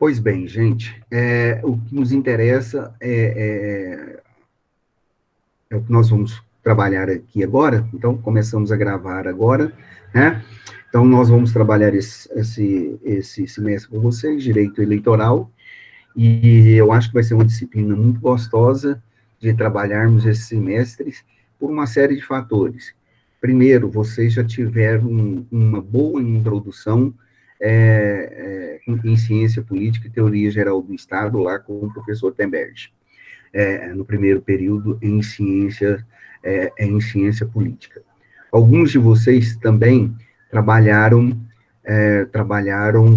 Pois bem, gente, o que nos interessa é o que nós vamos trabalhar aqui agora. Então, começamos a gravar agora, né? Então, nós vamos trabalhar esse semestre com vocês, Direito Eleitoral, e eu acho que vai ser uma disciplina muito gostosa de trabalharmos esse semestre por uma série de fatores. Primeiro, vocês já tiveram uma boa introdução em ciência política e teoria geral do Estado, lá com o professor Temberg, no primeiro período em ciência política. Alguns de vocês também trabalharam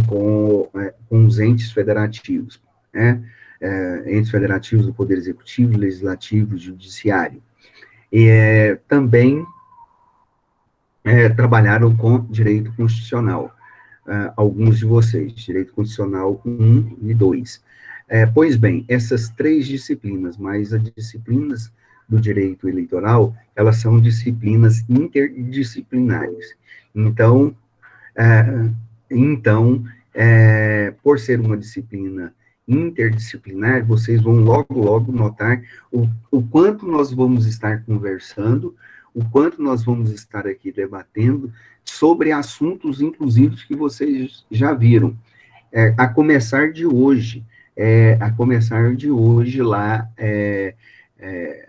com os entes federativos, né? Entes federativos do Poder Executivo, Legislativo e Judiciário. E também trabalharam com direito constitucional, alguns de vocês, direito constitucional 1 e 2. Pois bem, essas três disciplinas, mais as disciplinas do direito eleitoral, elas são disciplinas interdisciplinares. Então, por ser uma disciplina interdisciplinar, vocês vão logo notar o quanto nós vamos estar conversando, o quanto nós vamos estar aqui debatendo sobre assuntos, inclusive, que vocês já viram. A começar de hoje, lá,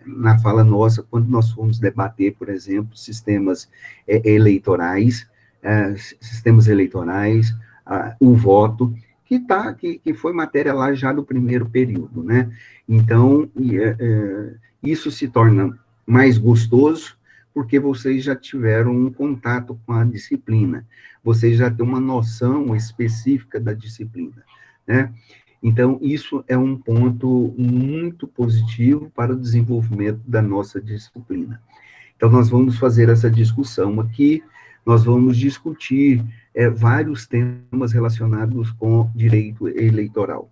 na fala nossa, quando nós fomos debater, por exemplo, sistemas eleitorais, o voto, que foi matéria lá já do primeiro período, né? Então, isso se torna mais gostoso, porque vocês já tiveram um contato com a disciplina, vocês já têm uma noção específica da disciplina, né? Então, isso é um ponto muito positivo para o desenvolvimento da nossa disciplina. Então, nós vamos fazer essa discussão aqui, nós vamos discutir vários temas relacionados com direito eleitoral.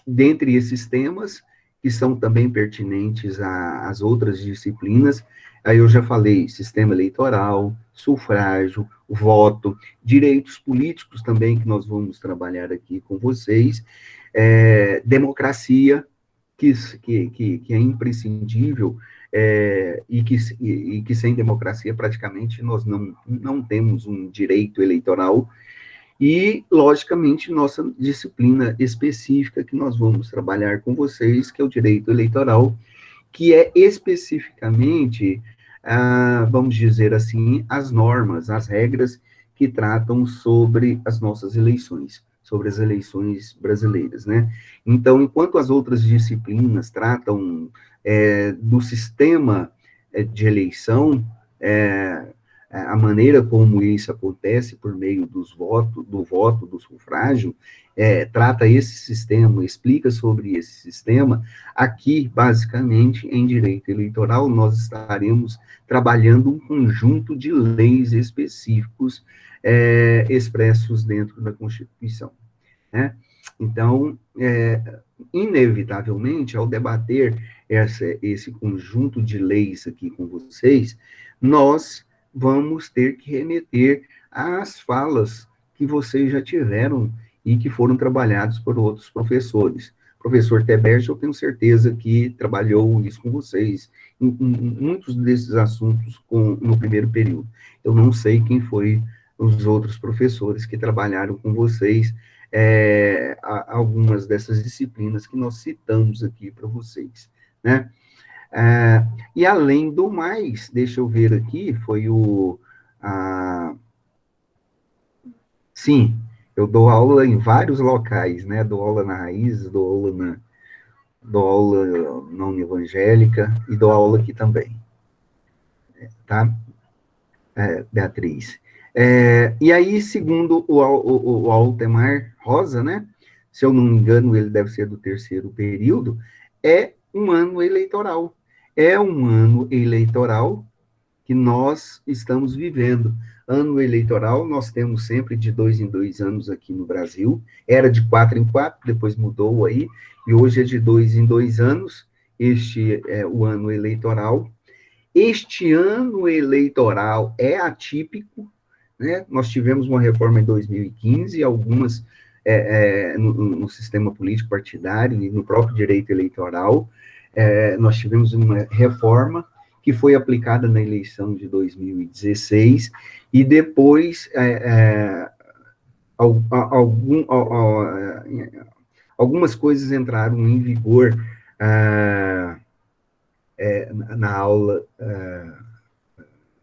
Dentre esses temas, que são também pertinentes às outras disciplinas, aí eu já falei sistema eleitoral, sufrágio, voto, direitos políticos também, que nós vamos trabalhar aqui com vocês, democracia, que é imprescindível, e que sem democracia praticamente nós não temos um direito eleitoral, e, logicamente, nossa disciplina específica que nós vamos trabalhar com vocês, que é o direito eleitoral, que é especificamente, vamos dizer assim, as normas, as regras que tratam sobre as nossas eleições, sobre as eleições brasileiras, né? Então, enquanto as outras disciplinas tratam do sistema de eleição, a maneira como isso acontece por meio do voto, do sufrágio, trata esse sistema, explica sobre esse sistema. Aqui, basicamente, em direito eleitoral, nós estaremos trabalhando um conjunto de leis específicos expressos dentro da Constituição, né? Então, inevitavelmente, ao debater esse conjunto de leis aqui com vocês, nós vamos ter que remeter às falas que vocês já tiveram e que foram trabalhados por outros professores. O professor Teberge, eu tenho certeza que trabalhou isso com vocês, em muitos desses assuntos no primeiro período. Eu não sei quem foi os outros professores que trabalharam com vocês, algumas dessas disciplinas que nós citamos aqui para vocês, né? E além do mais, deixa eu ver aqui, sim, eu dou aula em vários locais, né? Dou aula na Raiz, dou aula na União Evangélica e dou aula aqui também, tá? Beatriz. E aí, segundo o Altemar Rosa, né? Se eu não me engano, ele deve ser do terceiro período, é um ano eleitoral. É um ano eleitoral que nós estamos vivendo. Ano eleitoral, nós temos sempre de 2 em 2 anos aqui no Brasil. Era de 4 em 4, depois mudou aí, e hoje é de 2 em 2 anos. Este é o ano eleitoral. Este ano eleitoral é atípico, né? Nós tivemos uma reforma em 2015, algumas no sistema político partidário e no próprio direito eleitoral. Nós tivemos uma reforma que foi aplicada na eleição de 2016, e depois algumas coisas entraram em vigor na aula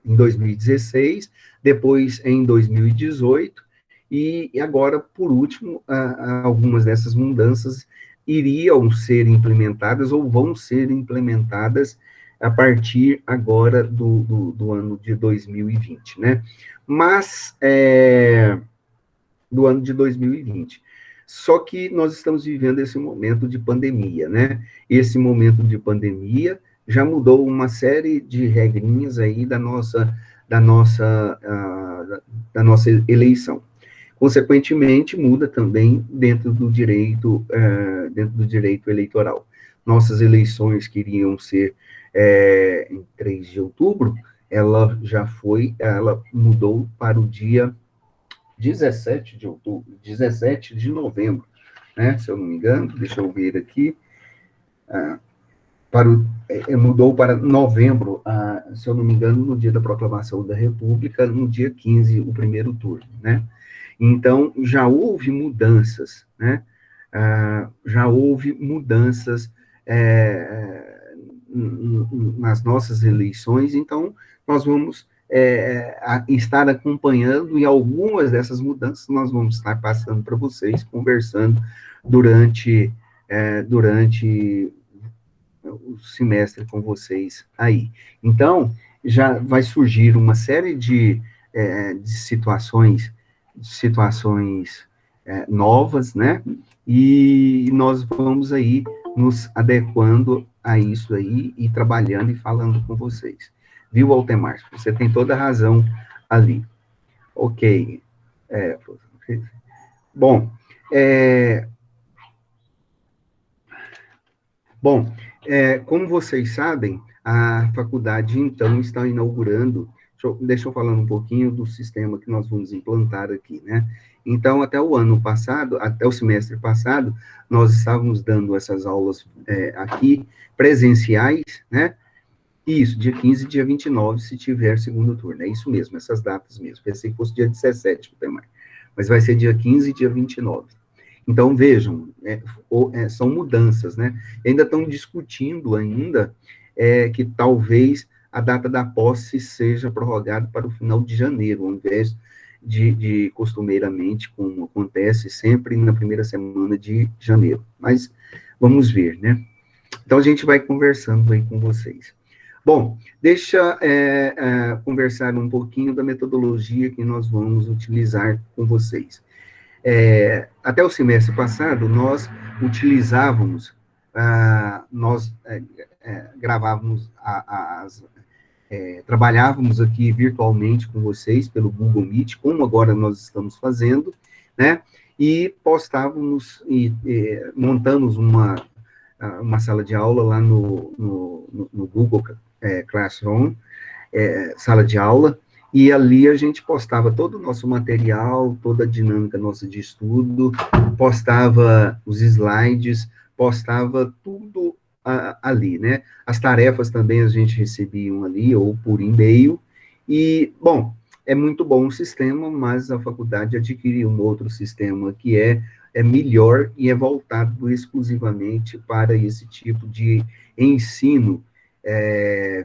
em 2016, depois em 2018, e agora, por último, algumas dessas mudanças iriam ser implementadas ou vão ser implementadas a partir agora do ano de 2020, né? Mas, do ano de 2020. Só que nós estamos vivendo esse momento de pandemia, né? Esse momento de pandemia já mudou uma série de regrinhas aí da nossa eleição. Consequentemente, muda também dentro do direito eleitoral. Nossas eleições que iriam ser em 3 de outubro, ela mudou para o dia 17 de outubro, 17 de novembro, né, se eu não me engano, deixa eu ver aqui, mudou para novembro, se eu não me engano, no dia da proclamação da República, no dia 15, o primeiro turno, né? Então, já houve mudanças, né? Já houve mudanças nas nossas eleições, então, nós vamos estar acompanhando, e algumas dessas mudanças nós vamos estar passando para vocês, conversando durante o semestre com vocês aí. Então, já vai surgir uma série de situações novas, né? E nós vamos aí nos adequando a isso aí e trabalhando e falando com vocês. Viu, Altemar? Você tem toda a razão ali. Ok. Bom, como vocês sabem, a faculdade, então, está inaugurando. Deixa eu falar um pouquinho do sistema que nós vamos implantar aqui, né? Então, até o semestre passado, nós estávamos dando essas aulas aqui, presenciais, né? Isso, dia 15 e dia 29, se tiver segundo turno. É isso mesmo, essas datas mesmo. Pensei que fosse dia 17, mas vai ser dia 15 e dia 29. Então, vejam, são mudanças, né? Ainda estão discutindo que talvez a data da posse seja prorrogada para o final de janeiro, ao invés de costumeiramente, como acontece sempre na primeira semana de janeiro. Mas vamos ver, né? Então, a gente vai conversando aí com vocês. Bom, deixa conversar um pouquinho da metodologia que nós vamos utilizar com vocês. Até o semestre passado, nós utilizávamos, gravávamos, trabalhávamos aqui virtualmente com vocês pelo Google Meet, como agora nós estamos fazendo, né? E postávamos e montamos uma sala de aula lá no Google Classroom, sala de aula, e ali a gente postava todo o nosso material, toda a dinâmica nossa de estudo, postava os slides, postava tudo ali, né? As tarefas também a gente recebia ali, ou por e-mail, e, bom, é muito bom o sistema, mas a faculdade adquiriu um outro sistema que é melhor e é voltado exclusivamente para esse tipo de ensino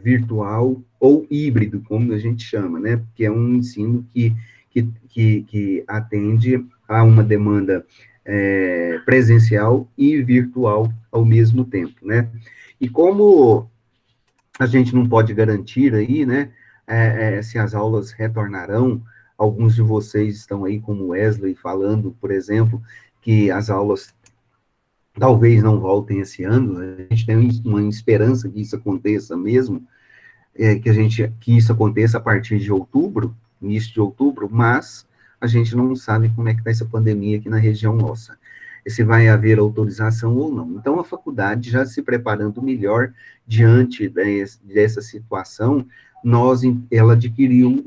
virtual ou híbrido, como a gente chama, né? Que é um ensino que atende a uma demanda presencial e virtual ao mesmo tempo, né? E como a gente não pode garantir aí, né, se as aulas retornarão, alguns de vocês estão aí, como Wesley, falando, por exemplo, que as aulas talvez não voltem esse ano, a gente tem uma esperança que isso aconteça mesmo, que isso aconteça a partir de outubro, início de outubro, mas a gente não sabe como é que está essa pandemia aqui na região nossa, se vai haver autorização ou não. Então, a faculdade, já se preparando melhor diante dessa situação, ela adquiriu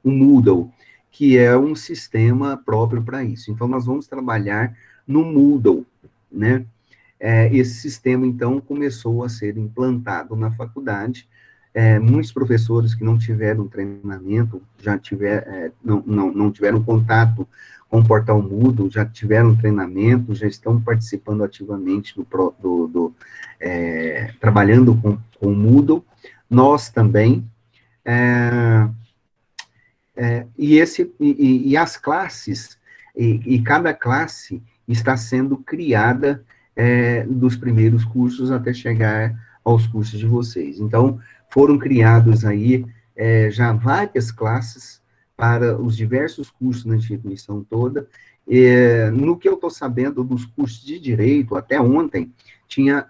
o Moodle, que é um sistema próprio para isso. Então, nós vamos trabalhar no Moodle, né? Esse sistema, então, começou a ser implantado na faculdade. Muitos professores que não tiveram treinamento, não tiveram contato com o portal Moodle, já tiveram treinamento, já estão participando ativamente trabalhando com o Moodle. Nós também. E as classes, e cada classe está sendo criada dos primeiros cursos até chegar aos cursos de vocês. Então, foram criados aí já várias classes para os diversos cursos na instituição toda. No que eu estou sabendo dos cursos de direito, até ontem, tinha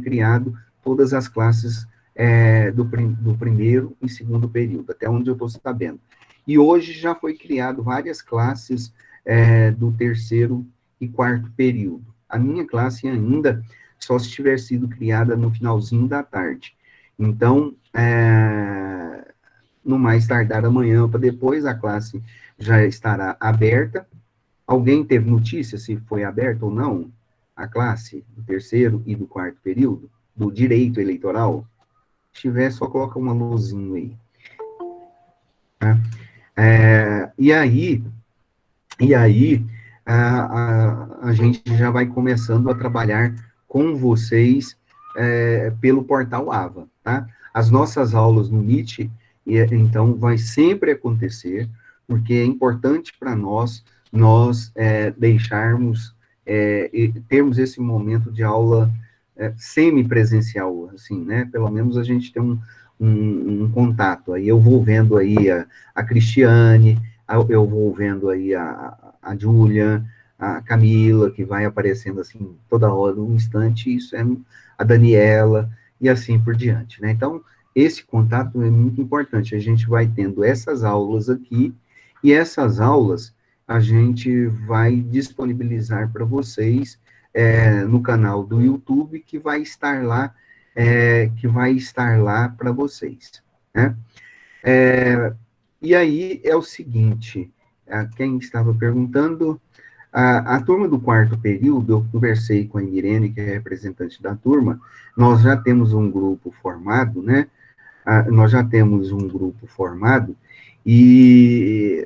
criado todas as classes do primeiro e segundo período, até onde eu estou sabendo. E hoje já foi criado várias classes do terceiro e quarto período. A minha classe ainda só se tiver sido criada no finalzinho da tarde. Então, no mais tardar amanhã para depois, a classe já estará aberta. Alguém teve notícia se foi aberta ou não a classe do terceiro e do quarto período, do direito eleitoral? Se tiver, só coloca uma luzinha aí. Tá? E aí a gente já vai começando a trabalhar com vocês pelo portal AVA, tá? As nossas aulas no Meet, então, vai sempre acontecer, porque é importante para nós deixarmos, termos esse momento de aula semipresencial, assim, né? Pelo menos a gente tem um contato. Aí eu vou vendo aí a Cristiane, eu vou vendo aí a Júlia, a Camila, que vai aparecendo assim toda hora, um instante, isso é a Daniela, e assim por diante, né? Então, esse contato é muito importante, a gente vai tendo essas aulas aqui, e essas aulas a gente vai disponibilizar para vocês no canal do YouTube, que vai estar lá para vocês, né? E aí é o seguinte, quem estava perguntando, a turma do quarto período, eu conversei com a Irene, que é representante da turma, nós já temos um grupo formado, né? Nós já temos um grupo formado, e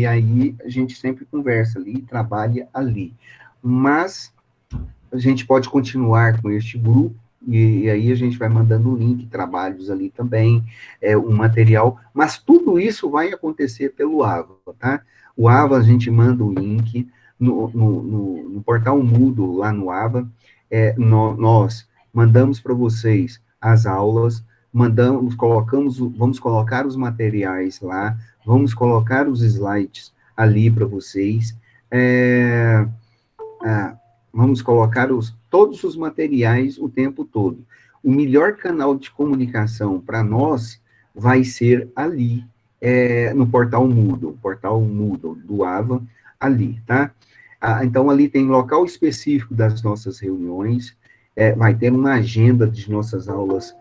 aí a gente sempre conversa ali, trabalha ali. Mas a gente pode continuar com este grupo, e aí a gente vai mandando o link, trabalhos ali também, o material, mas tudo isso vai acontecer pelo AVA, tá? O AVA, a gente manda o link no portal Moodle, lá no AVA, nós mandamos para vocês as aulas, vamos colocar os materiais lá, vamos colocar os slides ali para vocês, vamos colocar todos os materiais o tempo todo. O melhor canal de comunicação para nós vai ser ali, no portal Moodle do AVA, ali, tá? Então, ali tem local específico das nossas reuniões, vai ter uma agenda de nossas aulas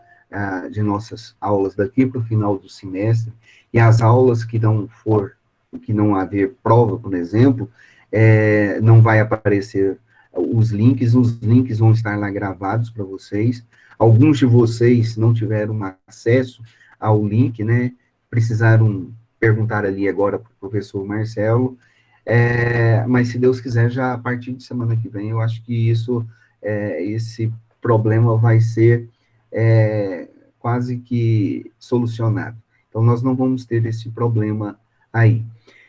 daqui para o final do semestre, e as aulas que não haver prova, por exemplo, não vai aparecer os links vão estar lá gravados para vocês. Alguns de vocês não tiveram acesso ao link, né? Precisaram perguntar ali agora para o professor Marcelo, mas se Deus quiser, já a partir de semana que vem, eu acho que esse problema vai ser quase que solucionado. Então, nós não vamos ter esse problema aí.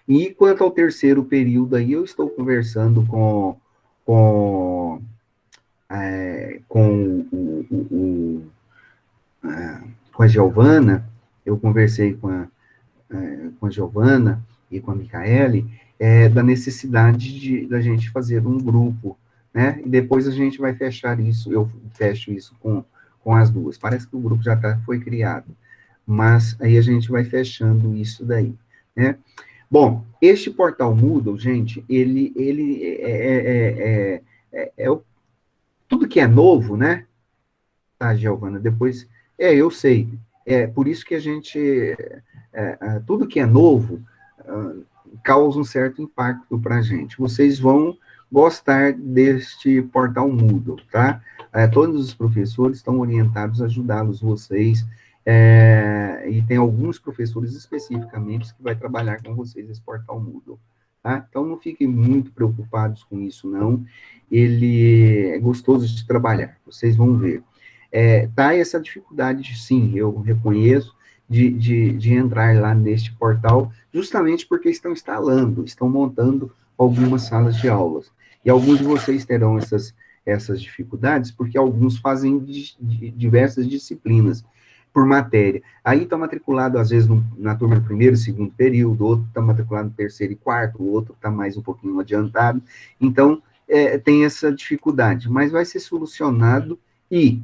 E quanto ao terceiro período aí, eu estou conversando com a Giovana, eu conversei com a Giovana e com a Micaele, da necessidade da gente fazer um grupo, né? E depois a gente vai fechar isso, eu fecho isso com as duas. Parece que o grupo já foi criado, mas aí a gente vai fechando isso daí, né? Bom, este portal Moodle, gente, ele tudo que é novo, né? Tá, Giovana, depois, eu sei, por isso que a gente, tudo que é novo, causa um certo impacto para a gente. Vocês vão gostar deste portal Moodle, tá? Todos os professores estão orientados a ajudá-los, vocês, e tem alguns professores especificamente que vai trabalhar com vocês esse portal Moodle, tá? Então, não fiquem muito preocupados com isso, não. Ele é gostoso de trabalhar, vocês vão ver. Tá essa dificuldade, sim, eu reconheço, de entrar lá neste portal, justamente porque estão instalando, estão montando algumas salas de aulas. E alguns de vocês terão essas dificuldades, porque alguns fazem diversas disciplinas por matéria. Aí está matriculado, às vezes, na turma do primeiro e segundo período, outro está matriculado no terceiro e quarto, o outro está mais um pouquinho adiantado. Então, tem essa dificuldade, mas vai ser solucionado e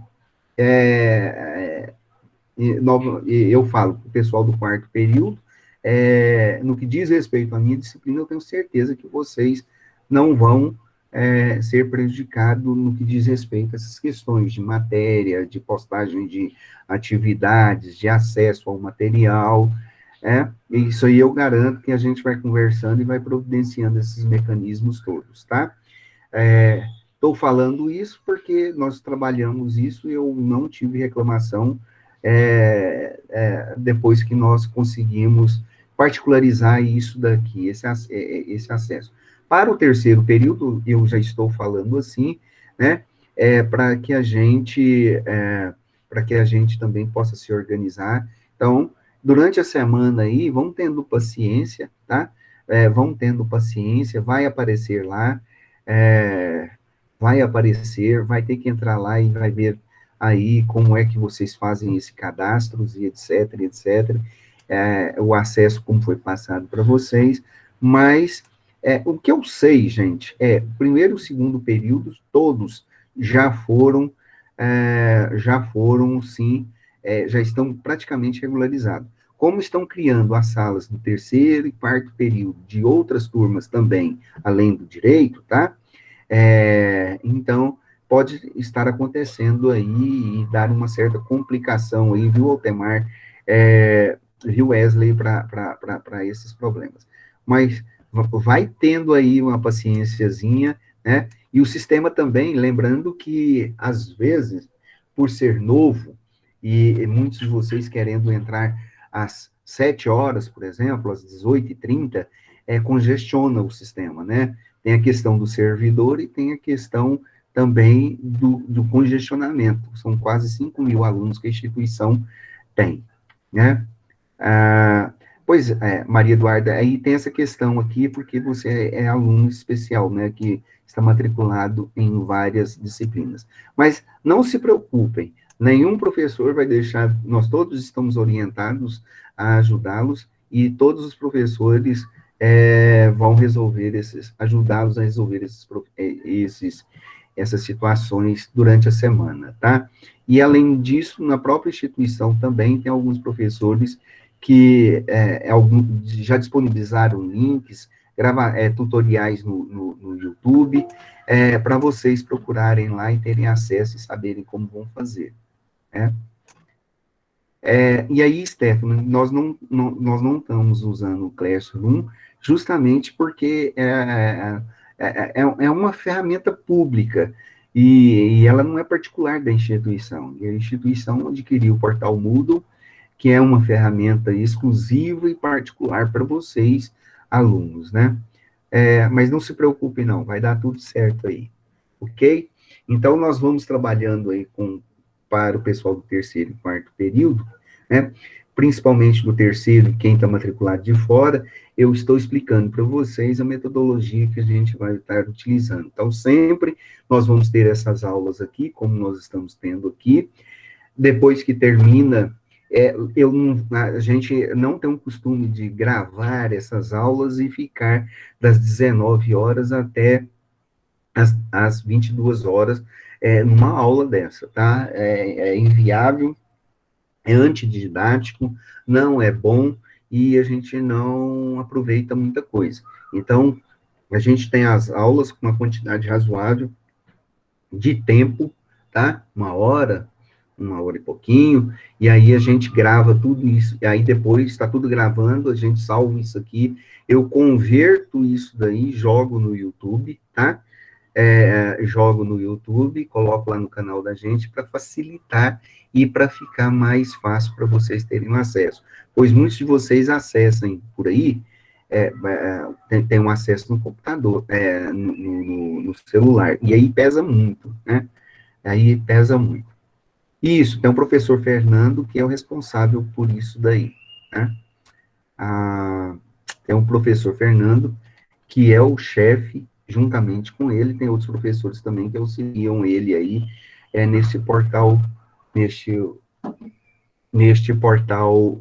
eu falo para o pessoal do quarto período, no que diz respeito à minha disciplina, eu tenho certeza que vocês não vão ser prejudicados no que diz respeito a essas questões de matéria, de postagem de atividades, de acesso ao material, isso aí eu garanto que a gente vai conversando e vai providenciando esses mecanismos todos, tá? Estou falando isso porque nós trabalhamos isso e eu não tive reclamação depois que nós conseguimos particularizar isso daqui, esse acesso. Para o terceiro período, eu já estou falando assim, né, para que a gente também possa se organizar. Então, durante a semana aí, vão tendo paciência, tá? Vão tendo paciência, vai aparecer lá, vai aparecer, vai ter que entrar lá e vai ver aí como é que vocês fazem esse cadastro e etc, etc, o acesso como foi passado para vocês, mas o que eu sei, gente, primeiro e segundo período, todos já foram, sim, já estão praticamente regularizados. Como estão criando as salas do terceiro e quarto período de outras turmas também, além do direito, tá? Então, pode estar acontecendo aí e dar uma certa complicação aí, viu, Altemar, viu, Wesley, para esses problemas. Mas vai tendo aí uma paciênciazinha, né? E o sistema também, lembrando que, às vezes, por ser novo, e muitos de vocês querendo entrar às 7 horas, por exemplo, às 18h30, congestiona o sistema, né? Tem a questão do servidor e tem a questão também do congestionamento. São quase 5 mil alunos que a instituição tem, né? Pois é, Maria Eduarda, aí tem essa questão aqui, porque você é aluno especial, né, que está matriculado em várias disciplinas. Mas não se preocupem, nenhum professor vai deixar, nós todos estamos orientados a ajudá-los, e todos os professores vão ajudá-los a resolver essas situações durante a semana, tá? E, além disso, na própria instituição também tem alguns professores que já disponibilizaram links, tutoriais no YouTube, para vocês procurarem lá e terem acesso e saberem como vão fazer, né? E aí, Stephanie, nós não estamos usando o Classroom justamente porque é uma ferramenta pública e ela não é particular da instituição. E a instituição adquiriu o portal Moodle, que é uma ferramenta exclusiva e particular para vocês, alunos, né? Mas não se preocupe, não, vai dar tudo certo aí, ok? Então, nós vamos trabalhando aí para o pessoal do terceiro e quarto período, né? Principalmente do terceiro, quem está matriculado de fora, eu estou explicando para vocês a metodologia que a gente vai estar utilizando. Então, sempre nós vamos ter essas aulas aqui, como nós estamos tendo aqui. Depois que termina, a gente não tem o costume de gravar essas aulas e ficar das 19 horas até às 22 horas numa aula dessa, tá? É inviável, é antididático, não é bom e a gente não aproveita muita coisa. Então, a gente tem as aulas com uma quantidade razoável de tempo, tá? 1 hora, uma hora e pouquinho, e aí a gente grava tudo isso, e aí depois está tudo gravando, a gente salva isso aqui, eu converto isso daí, jogo no YouTube, tá? Jogo no YouTube, coloco lá no canal da gente para facilitar e para ficar mais fácil para vocês terem acesso. Pois muitos de vocês acessem por aí, tem um acesso no computador, no celular, e aí pesa muito, né? Aí pesa muito. Isso, tem o professor Fernando, que é o responsável por isso daí, né? Tem o professor Fernando, que é o chefe, juntamente com ele, tem outros professores também que auxiliam ele aí, nesse portal, neste portal,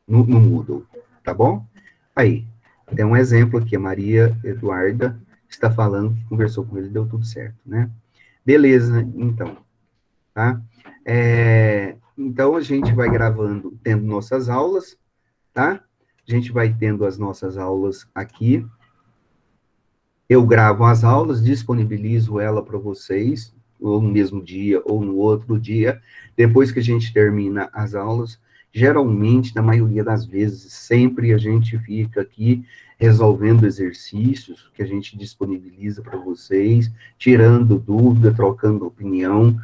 no Moodle, tá bom? Aí, tem um exemplo aqui, a Maria Eduarda está falando que conversou com ele, deu tudo certo, né? Beleza, então, tá? Então, a gente vai gravando, tendo nossas aulas, tá? A gente vai tendo as nossas aulas aqui. Eu gravo as aulas, disponibilizo ela para vocês, ou no mesmo dia, ou no outro dia. Depois que a gente termina as aulas, geralmente, na maioria das vezes, sempre a gente fica aqui resolvendo exercícios que a gente disponibiliza para vocês, tirando dúvida, trocando opinião,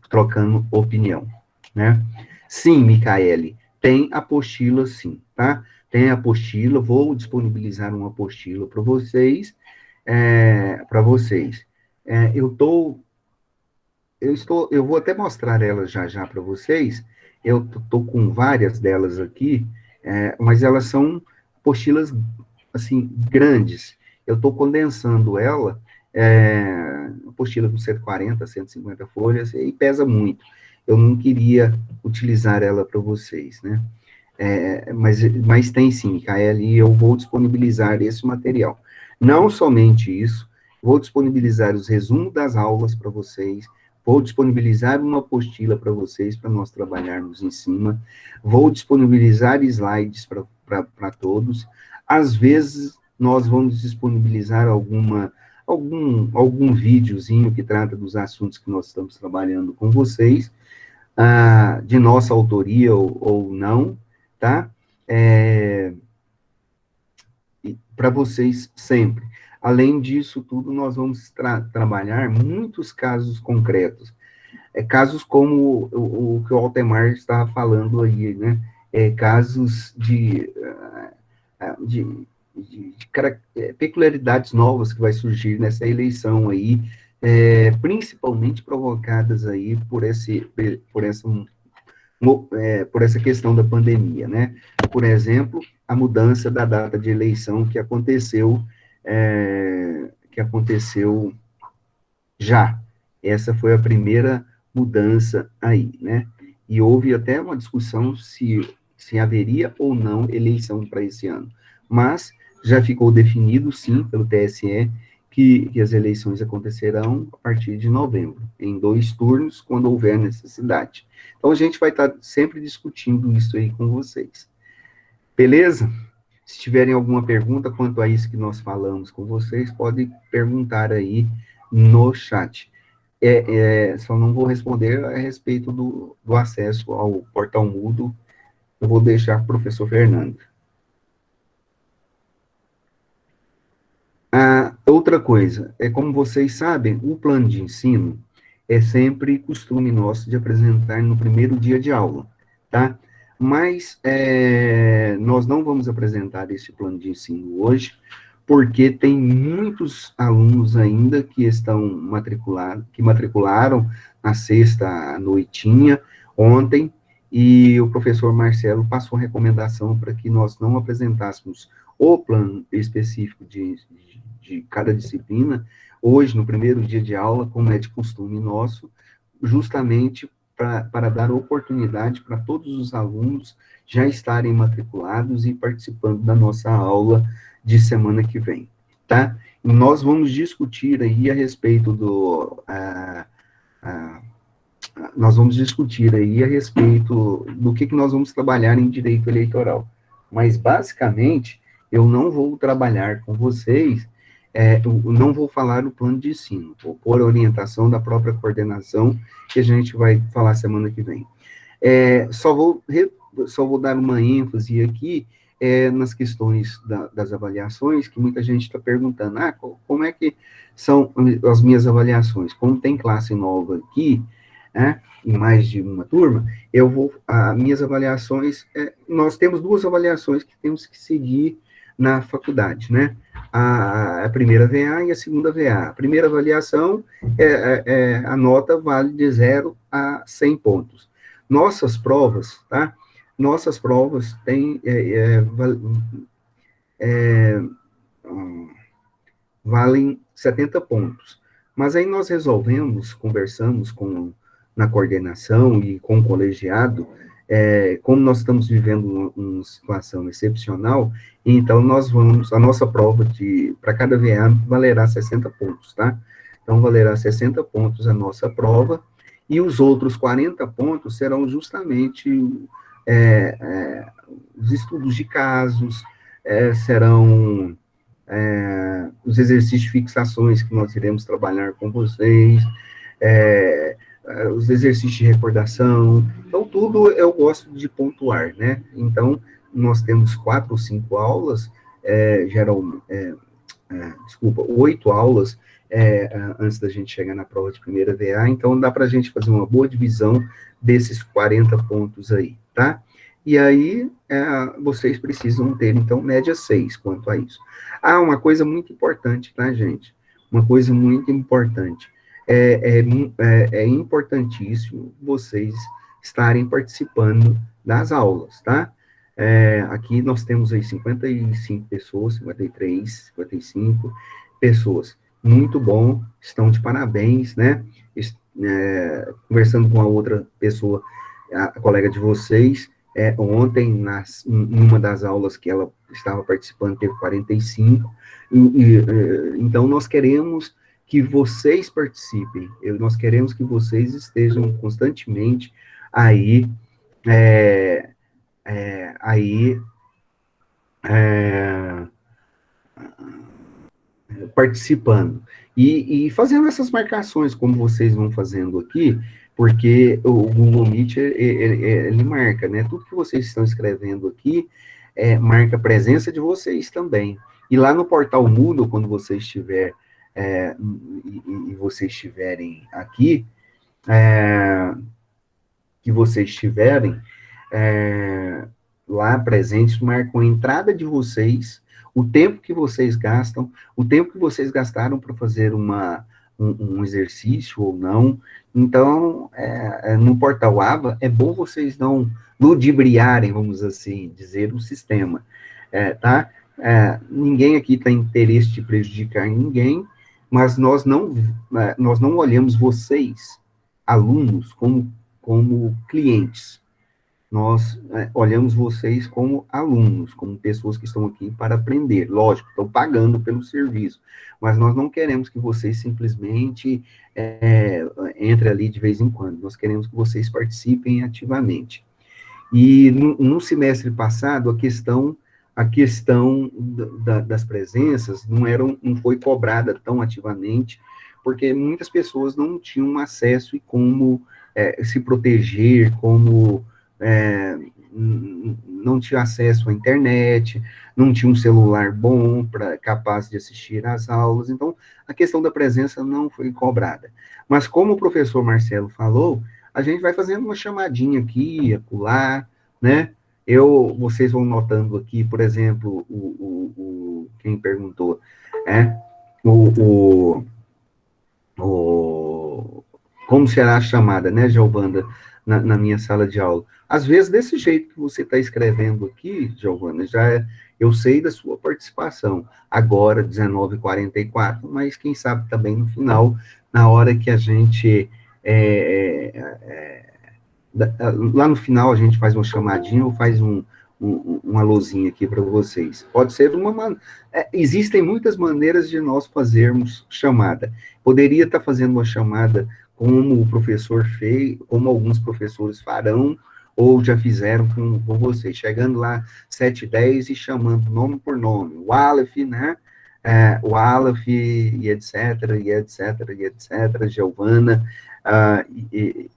trocando opinião, né? Sim, Micaele, tem apostila sim, tá? Tem apostila, vou disponibilizar uma apostila para vocês, eu vou até mostrar elas já já para vocês, eu estou com várias delas aqui, mas elas são apostilas, assim, grandes, eu estou condensando ela, apostila com 140, 150 folhas, e pesa muito, eu não queria utilizar ela para vocês, né? Mas tem sim, Kaeli, e eu vou disponibilizar esse material. Não somente isso, vou disponibilizar os resumos das aulas para vocês, vou disponibilizar uma apostila para vocês, para nós trabalharmos em cima, vou disponibilizar slides para todos, às vezes nós vamos disponibilizar algum videozinho que trata dos assuntos que nós estamos trabalhando com vocês, de nossa autoria ou não, tá? Para vocês sempre. Além disso tudo, nós vamos trabalhar muitos casos concretos. Casos como o que o Altemar estava falando aí, né? Casos de peculiaridades novas que vai surgir nessa eleição aí, principalmente provocadas aí por essa questão da pandemia, né? Por exemplo, a mudança da data de eleição que aconteceu já. Essa foi a primeira mudança aí, né? E houve até uma discussão se haveria ou não eleição para esse ano. Mas já ficou definido, sim, pelo TSE, que as eleições acontecerão a partir de novembro, em 2 turnos, quando houver necessidade. Então, a gente vai estar sempre discutindo isso aí com vocês. Beleza? Se tiverem alguma pergunta quanto a isso que nós falamos com vocês, podem perguntar aí no chat. Só não vou responder a respeito do acesso ao portal Moodle, eu vou deixar para o professor Fernando. Outra coisa, como vocês sabem, o plano de ensino é sempre costume nosso de apresentar no primeiro dia de aula, tá? Mas nós não vamos apresentar esse plano de ensino hoje, porque tem muitos alunos ainda que estão que matricularam na sexta noitinha, ontem, e o professor Marcelo passou a recomendação para que nós não apresentássemos o plano específico de cada disciplina, hoje, no primeiro dia de aula, como é de costume nosso, justamente para dar oportunidade para todos os alunos já estarem matriculados e participando da nossa aula de semana que vem, tá? E nós vamos discutir aí a respeito nós vamos discutir aí a respeito do que nós vamos trabalhar em direito eleitoral. Mas, basicamente, eu não vou trabalhar com vocês não vou falar o plano de ensino, vou pôr a orientação da própria coordenação, que a gente vai falar semana que vem. Só vou dar uma ênfase aqui nas questões das avaliações, que muita gente está perguntando, como é que são as minhas avaliações? Como tem classe nova aqui, né, em mais de uma turma, minhas avaliações, nós temos duas avaliações que temos que seguir na faculdade, né? A primeira VA e a segunda VA. A primeira avaliação, a nota vale de 0 a 100 pontos. Nossas provas, tá? Nossas provas têm, valem 70 pontos. Mas aí nós conversamos na coordenação e com o colegiado, como nós estamos vivendo uma situação excepcional, então a nossa prova para cada VA valerá 60 pontos, tá? Então, valerá 60 pontos a nossa prova, e os outros 40 pontos serão justamente os estudos de casos, serão os exercícios de fixações que nós iremos trabalhar com vocês, os exercícios de recordação. Então, tudo eu gosto de pontuar, né? Então, nós temos 4 ou 5 aulas, 8 aulas, antes da gente chegar na prova de primeira VA, então dá para a gente fazer uma boa divisão desses 40 pontos aí, tá? E aí, vocês precisam ter, então, média 6 quanto a isso. Uma coisa muito importante, tá, gente? Uma coisa muito importante. É importantíssimo vocês estarem participando das aulas, tá? Aqui nós temos aí 55 pessoas, 53, 55 pessoas. Muito bom, estão de parabéns, né? Conversando com a outra pessoa, a colega de vocês, ontem, em uma das aulas que ela estava participando, teve 45, então nós queremos que vocês participem, nós queremos que vocês estejam constantemente aí, participando, e fazendo essas marcações, como vocês vão fazendo aqui, porque o Google Meet, ele marca, né, tudo que vocês estão escrevendo aqui, marca a presença de vocês também. E lá no portal Moodle, quando você estiver, e vocês estiverem aqui, que vocês estiverem lá presentes, marcam a entrada de vocês, o tempo que vocês gastam, o tempo que vocês gastaram para fazer um exercício ou não. Então, no portal ABA, é bom vocês não ludibriarem, vamos assim dizer, o sistema, tá? Ninguém aqui tem interesse de prejudicar ninguém, mas nós não olhamos vocês, alunos, como clientes. Nós olhamos vocês como alunos, como pessoas que estão aqui para aprender. Lógico, estão pagando pelo serviço, mas nós não queremos que vocês simplesmente entrem ali de vez em quando. Nós queremos que vocês participem ativamente. E no semestre passado, a questão das presenças não foi cobrada tão ativamente, porque muitas pessoas não tinham acesso e como se proteger, como não tinha acesso à internet, não tinha um celular bom capaz de assistir às aulas, então a questão da presença não foi cobrada. Mas como o professor Marcelo falou, a gente vai fazendo uma chamadinha aqui, acolá, né? Vocês vão notando aqui, por exemplo, quem perguntou, como será a chamada, né, Giovana, na minha sala de aula. Às vezes, desse jeito que você está escrevendo aqui, Giovana, eu sei da sua participação, agora, 19h44, mas quem sabe também no final, na hora que a gente, lá no final a gente faz uma chamadinha ou faz uma luzinha aqui para vocês. Pode ser existem muitas maneiras de nós fazermos chamada. Poderia estar fazendo uma chamada como o professor fez, como alguns professores farão, ou já fizeram com vocês, chegando lá 7h10 e chamando nome por nome, o Aleph, né, o Aleph, e etc, e etc, e etc, Giovana,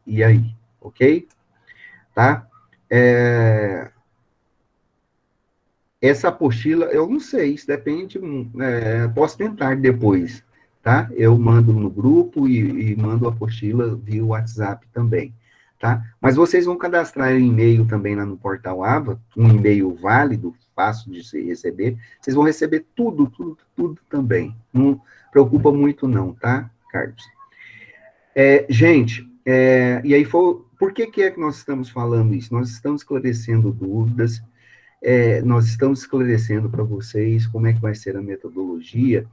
e aí, ok? Tá? Essa apostila, eu não sei, isso depende, posso tentar depois, tá? Eu mando no grupo e mando a apostila via WhatsApp também, tá? Mas vocês vão cadastrar e-mail também lá no Portal Ava, um e-mail válido, fácil de se receber, vocês vão receber tudo, tudo, tudo também. Não preocupa muito não, tá, Carlos? Gente, e aí por que é que nós estamos falando isso? Nós estamos esclarecendo dúvidas, nós estamos esclarecendo para vocês como é que vai ser a metodologia,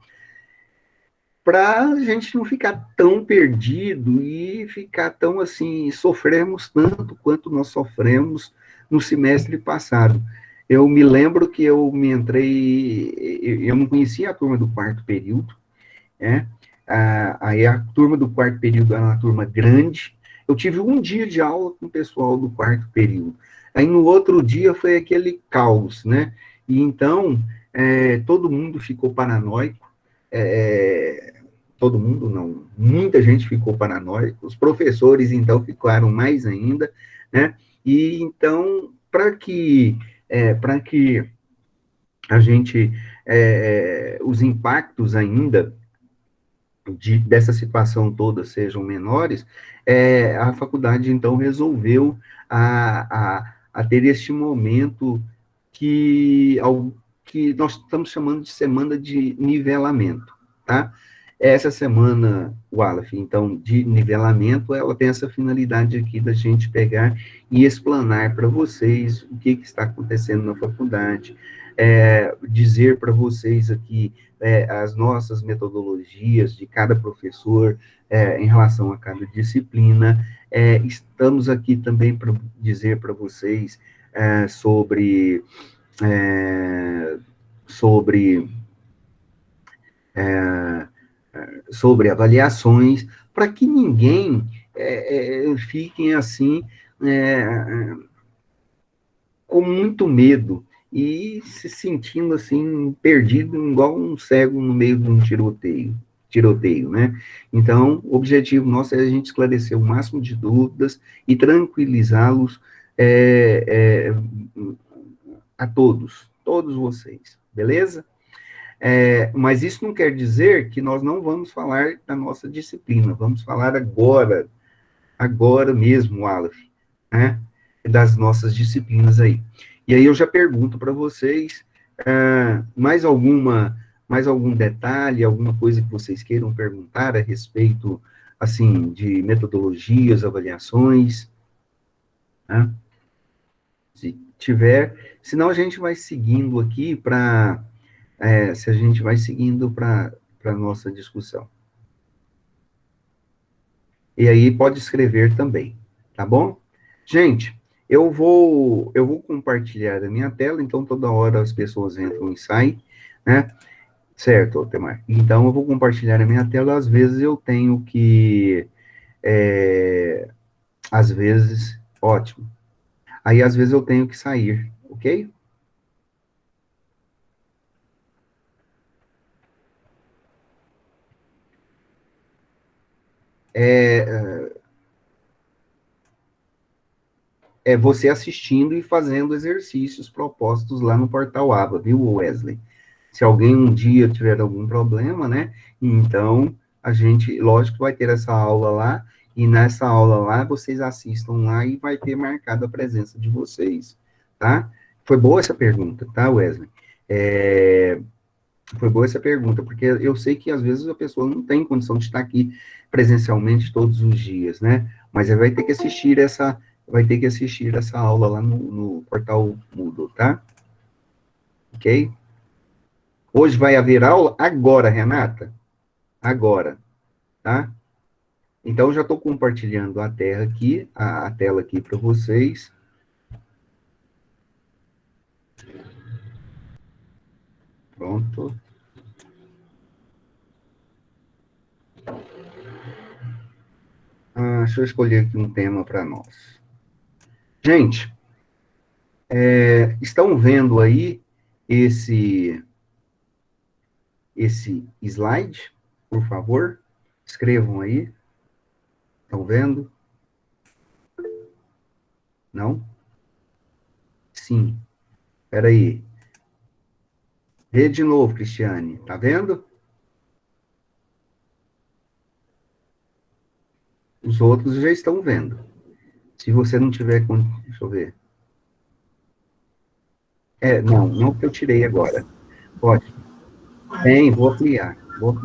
para a gente não ficar tão perdido e ficar tão assim, sofremos tanto quanto nós sofremos no semestre passado. Eu me lembro que eu não conhecia a turma do quarto período, né? Aí a turma do quarto período era uma turma grande. Eu tive um dia de aula com o pessoal do quarto período. Aí no outro dia foi aquele caos, né? E então todo mundo ficou paranoico. Todo mundo não, muita gente ficou paranoico. Os professores então ficaram mais ainda, né? E então para que a gente os impactos ainda dessa situação toda sejam menores, a faculdade, então, resolveu a ter este momento que, que nós estamos chamando de semana de nivelamento, tá? Essa semana, Wallace, então, de nivelamento, ela tem essa finalidade aqui da gente pegar e explanar para vocês o que está acontecendo na faculdade, dizer para vocês aqui as nossas metodologias de cada professor em relação a cada disciplina. Estamos aqui também para dizer para vocês sobre sobre sobre avaliações, para que ninguém fiquem assim com muito medo e se sentindo assim perdido igual um cego no meio de um tiroteio, né? Então, o objetivo nosso é a gente esclarecer o máximo de dúvidas e tranquilizá-los a todos vocês, beleza? Mas isso não quer dizer que nós não vamos falar da nossa disciplina, vamos falar agora mesmo, Aleph, né? Das nossas disciplinas aí. E aí eu já pergunto para vocês, mais algum detalhe, alguma coisa que vocês queiram perguntar a respeito, assim, de metodologias, avaliações, né? Se tiver, senão a gente vai seguindo aqui se a gente vai seguindo para a nossa discussão. E aí pode escrever também, tá bom? Gente, eu vou compartilhar a minha tela, então toda hora as pessoas entram e saem, né? Certo, Altemar. Então eu vou compartilhar a minha tela, às vezes eu tenho que, às vezes, ótimo. Aí às vezes eu tenho que sair, ok? É você assistindo e fazendo exercícios propostos lá no Portal Aba, viu, Wesley? Se alguém um dia tiver algum problema, né? Então, a gente, lógico, vai ter essa aula lá, e nessa aula lá, vocês assistam lá e vai ter marcado a presença de vocês, tá? Foi boa essa pergunta, tá, Wesley? Foi boa essa pergunta, porque eu sei que às vezes a pessoa não tem condição de estar aqui presencialmente todos os dias, né? Mas vai ter que assistir essa aula lá no portal Moodle, tá? Ok? Hoje vai haver aula agora, Renata? Agora, tá? Então, já estou compartilhando a tela aqui para vocês. Pronto. Deixa eu escolher aqui um tema para nós. Gente, estão vendo aí esse esse slide, por favor. Escrevam aí. Estão vendo? Não? Sim. Espera aí. Vê de novo, Cristiane. Tá vendo? Os outros já estão vendo. Se você não tiver... Deixa eu ver. Não que eu tirei agora. Pode. Tem, vou ampliar. Vou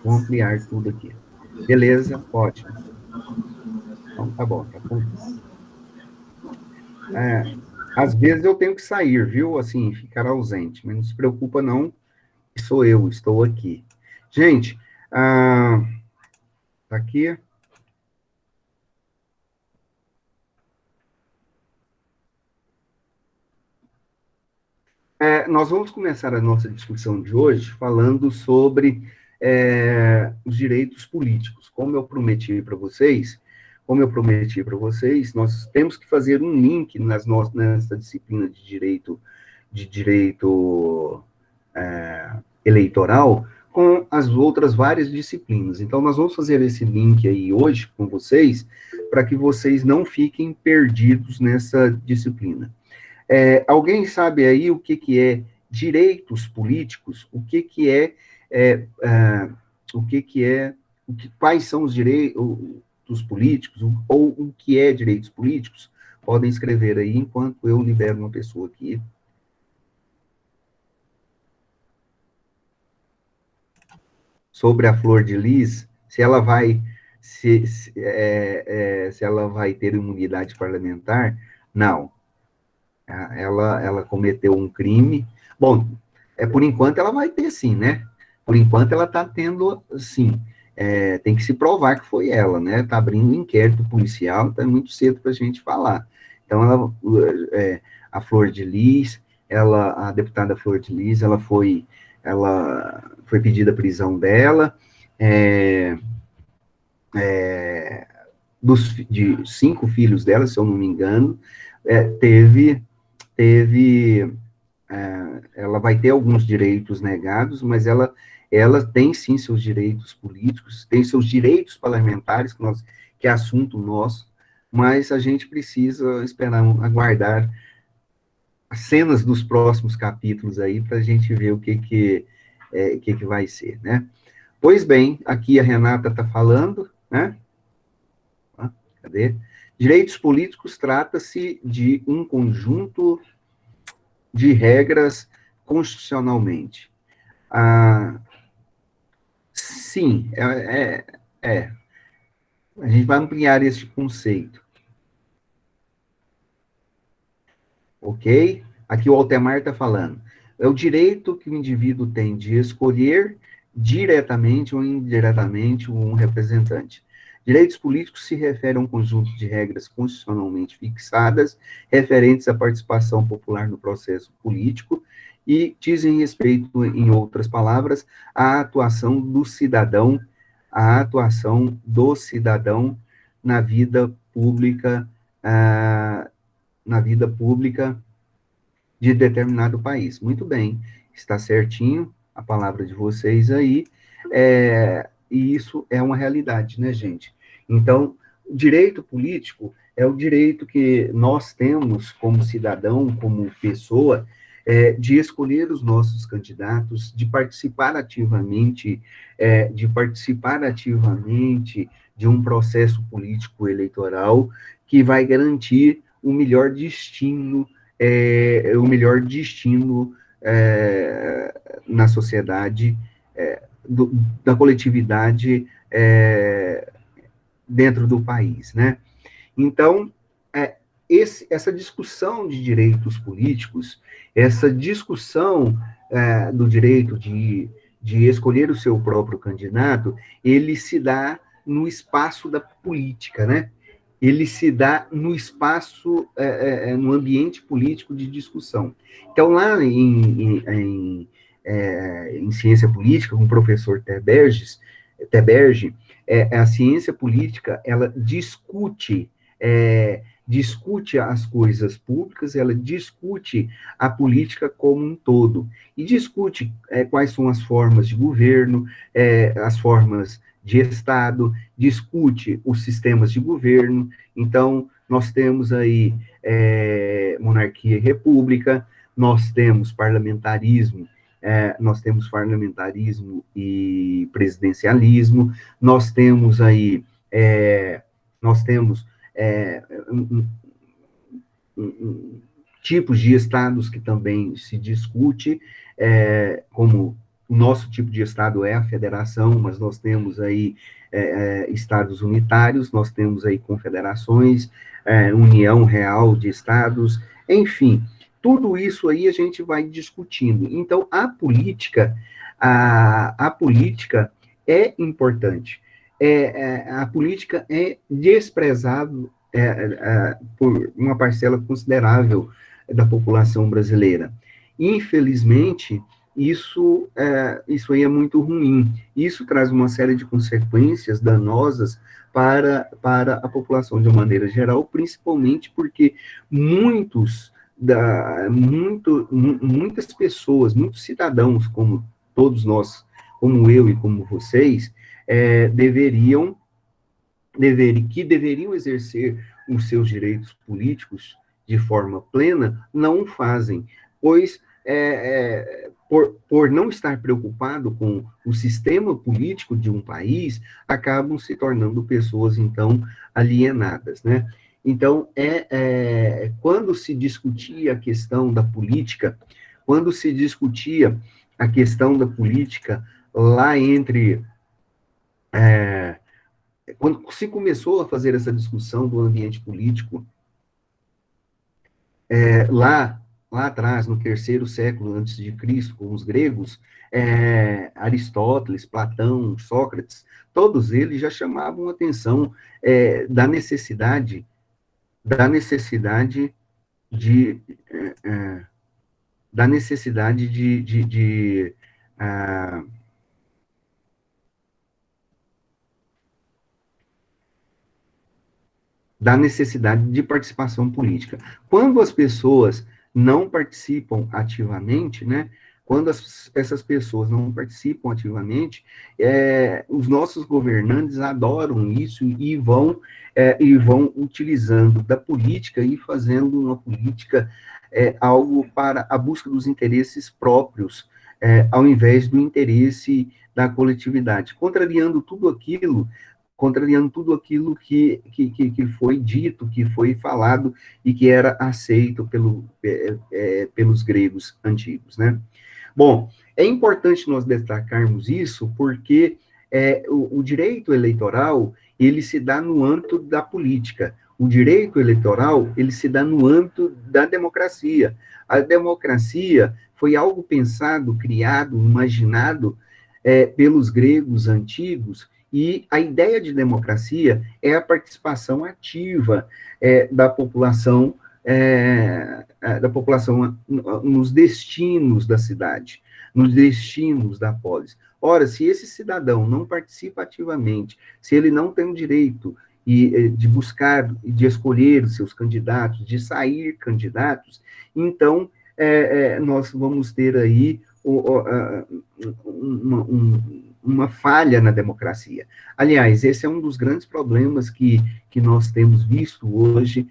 ampliar tudo aqui. Beleza, ótimo. Então, tá bom. Tá bom. Às vezes eu tenho que sair, viu? Assim, ficar ausente. Mas não se preocupa, não. Sou eu, estou aqui. Gente, tá aqui. Nós vamos começar a nossa discussão de hoje falando sobre os direitos políticos. Como eu prometi para vocês, nós temos que fazer um link nessa disciplina de direito eleitoral com as outras várias disciplinas. Então, nós vamos fazer esse link aí hoje com vocês, para que vocês não fiquem perdidos nessa disciplina. Alguém sabe aí o que é direitos políticos? Quais são os direitos políticos, ou o que é direitos políticos? Podem escrever aí, enquanto eu libero uma pessoa aqui. Sobre a Flor de Lis, se ela vai se ela vai ter imunidade parlamentar, não. Ela cometeu um crime. Bom, por enquanto ela vai ter sim, né? Por enquanto ela está tendo, sim. Tem que se provar que foi ela, né? Está abrindo um inquérito policial, então é muito cedo para a gente falar. Então, a Flor de Lis, a deputada Flor de Lis, ela foi pedida a prisão dela, de 5 filhos dela, se eu não me engano, ela vai ter alguns direitos negados, mas ela tem sim seus direitos políticos, tem seus direitos parlamentares, que é assunto nosso, mas a gente precisa aguardar as cenas dos próximos capítulos aí, para a gente ver o que vai ser, né? Pois bem, aqui a Renata está falando, né? Cadê? Direitos políticos trata-se de um conjunto de regras constitucionalmente. Sim, a gente vai ampliar esse conceito. Ok? Aqui o Altemar está falando. É o direito que o indivíduo tem de escolher diretamente ou indiretamente um representante. Direitos políticos se referem a um conjunto de regras constitucionalmente fixadas referentes à participação popular no processo político e dizem respeito, em outras palavras, à atuação do cidadão na vida pública, de determinado país. Muito bem, está certinho a palavra de vocês aí, e isso é uma realidade, né, gente? Então, o direito político é o direito que nós temos como cidadão, como pessoa, de escolher os nossos candidatos, de participar ativamente de um processo político eleitoral que vai garantir o melhor destino na sociedade, da coletividade dentro do país, né? Então, essa discussão de direitos políticos, essa discussão do direito de escolher o seu próprio candidato, ele se dá no espaço da política, né? Ele se dá no espaço, no ambiente político de discussão. Então, lá em ciência política, com o professor Teberge, a ciência política, ela discute discute as coisas públicas, ela discute a política como um todo, e discute quais são as formas de governo, as formas de Estado, discute os sistemas de governo. Então, nós temos aí monarquia e república, nós temos parlamentarismo e presidencialismo, nós temos aí, nós temos tipos de estados que também se discute, como o nosso tipo de estado é a federação, mas nós temos aí estados unitários, nós temos aí confederações, união real de estados, enfim, tudo isso aí a gente vai discutindo. Então, a política é importante. A política é desprezável por uma parcela considerável da população brasileira. Infelizmente, isso aí é muito ruim. Isso traz uma série de consequências danosas para a população de uma maneira geral, principalmente porque muitas pessoas, muitos cidadãos, como todos nós, como eu e como vocês, deveriam exercer os seus direitos políticos de forma plena, não o fazem, pois por não estar preocupado com o sistema político de um país, acabam se tornando pessoas, então, alienadas, né? Então, quando se discutia a questão da política, lá entre quando se começou a fazer essa discussão do ambiente político, lá atrás, no terceiro século antes de Cristo, com os gregos, Aristóteles, Platão, Sócrates, todos eles já chamavam atenção da necessidade de da necessidade da necessidade de participação política. Quando as pessoas não participam ativamente, né? Quando essas pessoas não participam ativamente, os nossos governantes adoram isso e vão utilizando da política e fazendo uma política algo para a busca dos interesses próprios, ao invés do interesse da coletividade, contrariando tudo aquilo que foi dito, que foi falado e que era aceito pelos gregos antigos, né? Bom, é importante nós destacarmos isso porque o direito eleitoral, ele se dá no âmbito da política. O direito eleitoral, ele se dá no âmbito da democracia. A democracia foi algo pensado, criado, imaginado pelos gregos antigos, e a ideia de democracia é a participação ativa da população nos destinos da cidade, nos destinos da polis. Ora, se esse cidadão não participa ativamente, se ele não tem o direito de buscar, de escolher os seus candidatos, de sair candidatos, então nós vamos ter aí uma falha na democracia. Aliás, esse é um dos grandes problemas que nós temos visto hoje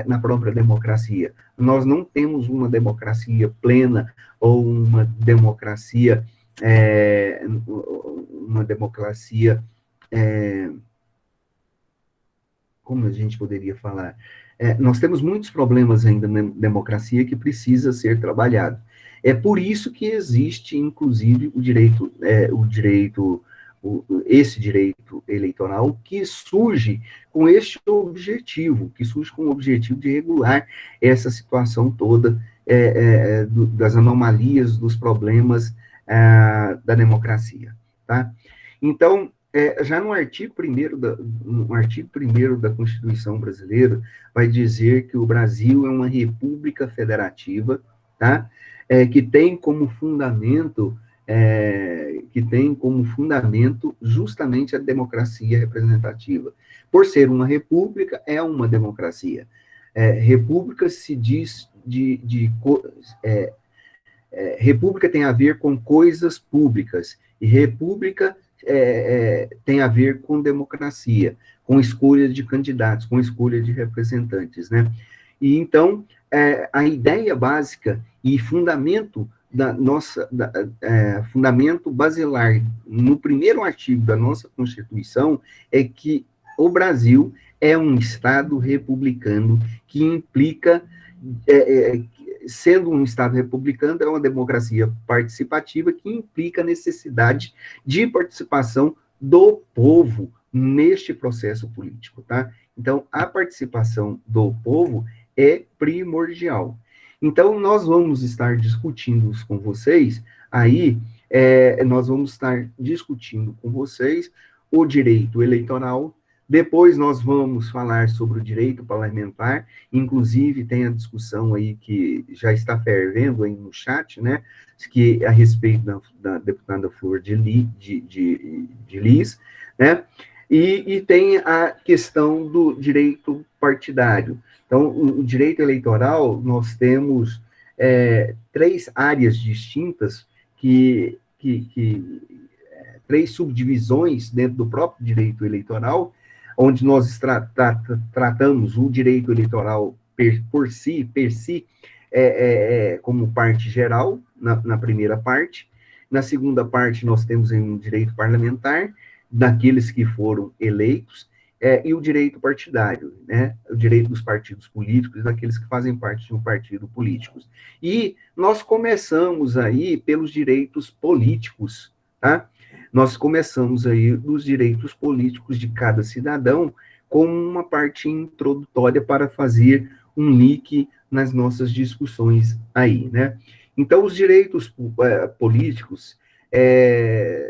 na própria democracia. Nós não temos uma democracia plena ou uma democracia como a gente poderia falar? Nós temos muitos problemas ainda na democracia que precisa ser trabalhado. É por isso que existe, inclusive, esse direito eleitoral que surge com este objetivo, de regular essa situação toda das anomalias, dos problemas da democracia, tá? Então, já no artigo 1º da Constituição Brasileira, vai dizer que o Brasil é uma república federativa, tá? Que tem como fundamento justamente a democracia representativa. Por ser uma república, é uma democracia. República se diz república tem a ver com coisas públicas, e república tem a ver com democracia, com escolha de candidatos, com escolha de representantes, né? E então, a ideia básica e fundamento da nossa, fundamento basilar no primeiro artigo da nossa Constituição é que o Brasil é um Estado republicano que implica sendo um Estado republicano, é uma democracia participativa que implica a necessidade de participação do povo neste processo político, tá? Então, a participação do povo é primordial. Então, nós vamos estar discutindo com vocês, aí, nós vamos estar discutindo com vocês o direito eleitoral. Depois nós vamos falar sobre o direito parlamentar, inclusive tem a discussão aí que já está fervendo aí no chat, né, que é a respeito da deputada Flor de Lis, né, e tem a questão do direito partidário. Então, o direito eleitoral, nós temos 3 áreas distintas três subdivisões dentro do próprio direito eleitoral, onde nós tratamos o direito eleitoral per si, como parte geral, na primeira parte. Na segunda parte, nós temos um direito parlamentar, daqueles que foram eleitos, e o direito partidário, né? O direito dos partidos políticos, daqueles que fazem parte de um partido político. E nós começamos aí pelos direitos políticos, tá? Nós começamos aí dos direitos políticos de cada cidadão com uma parte introdutória para fazer um link nas nossas discussões aí, né? Então, os direitos políticos,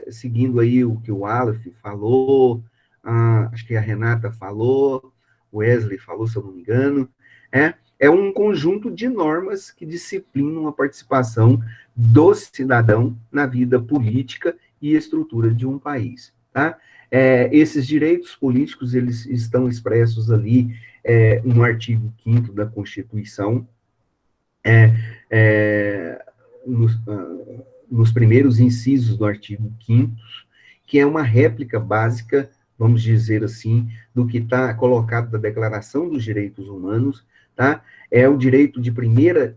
seguindo aí o que o Aleph falou, acho que a Renata falou, o Wesley falou, se eu não me engano, é um conjunto de normas que disciplinam a participação do cidadão na vida política e estrutura de um país, tá? Esses direitos políticos, eles estão expressos ali no artigo 5º da Constituição, nos primeiros incisos do artigo 5º, que é uma réplica básica, vamos dizer assim, do que está colocado na Declaração dos Direitos Humanos, tá? É o direito de primeira,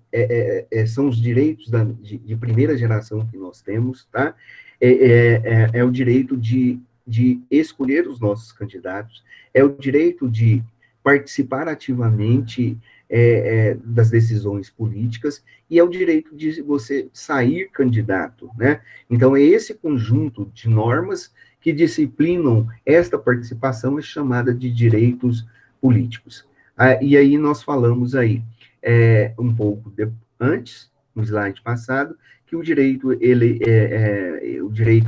são os direitos de primeira geração que nós temos, tá? É o direito de escolher os nossos candidatos, é o direito de participar ativamente das decisões políticas, e é o direito de você sair candidato, né? Então, é esse conjunto de normas que disciplinam esta participação, é chamada de direitos políticos. E aí nós falamos aí, um pouco antes, no slide passado, que o direito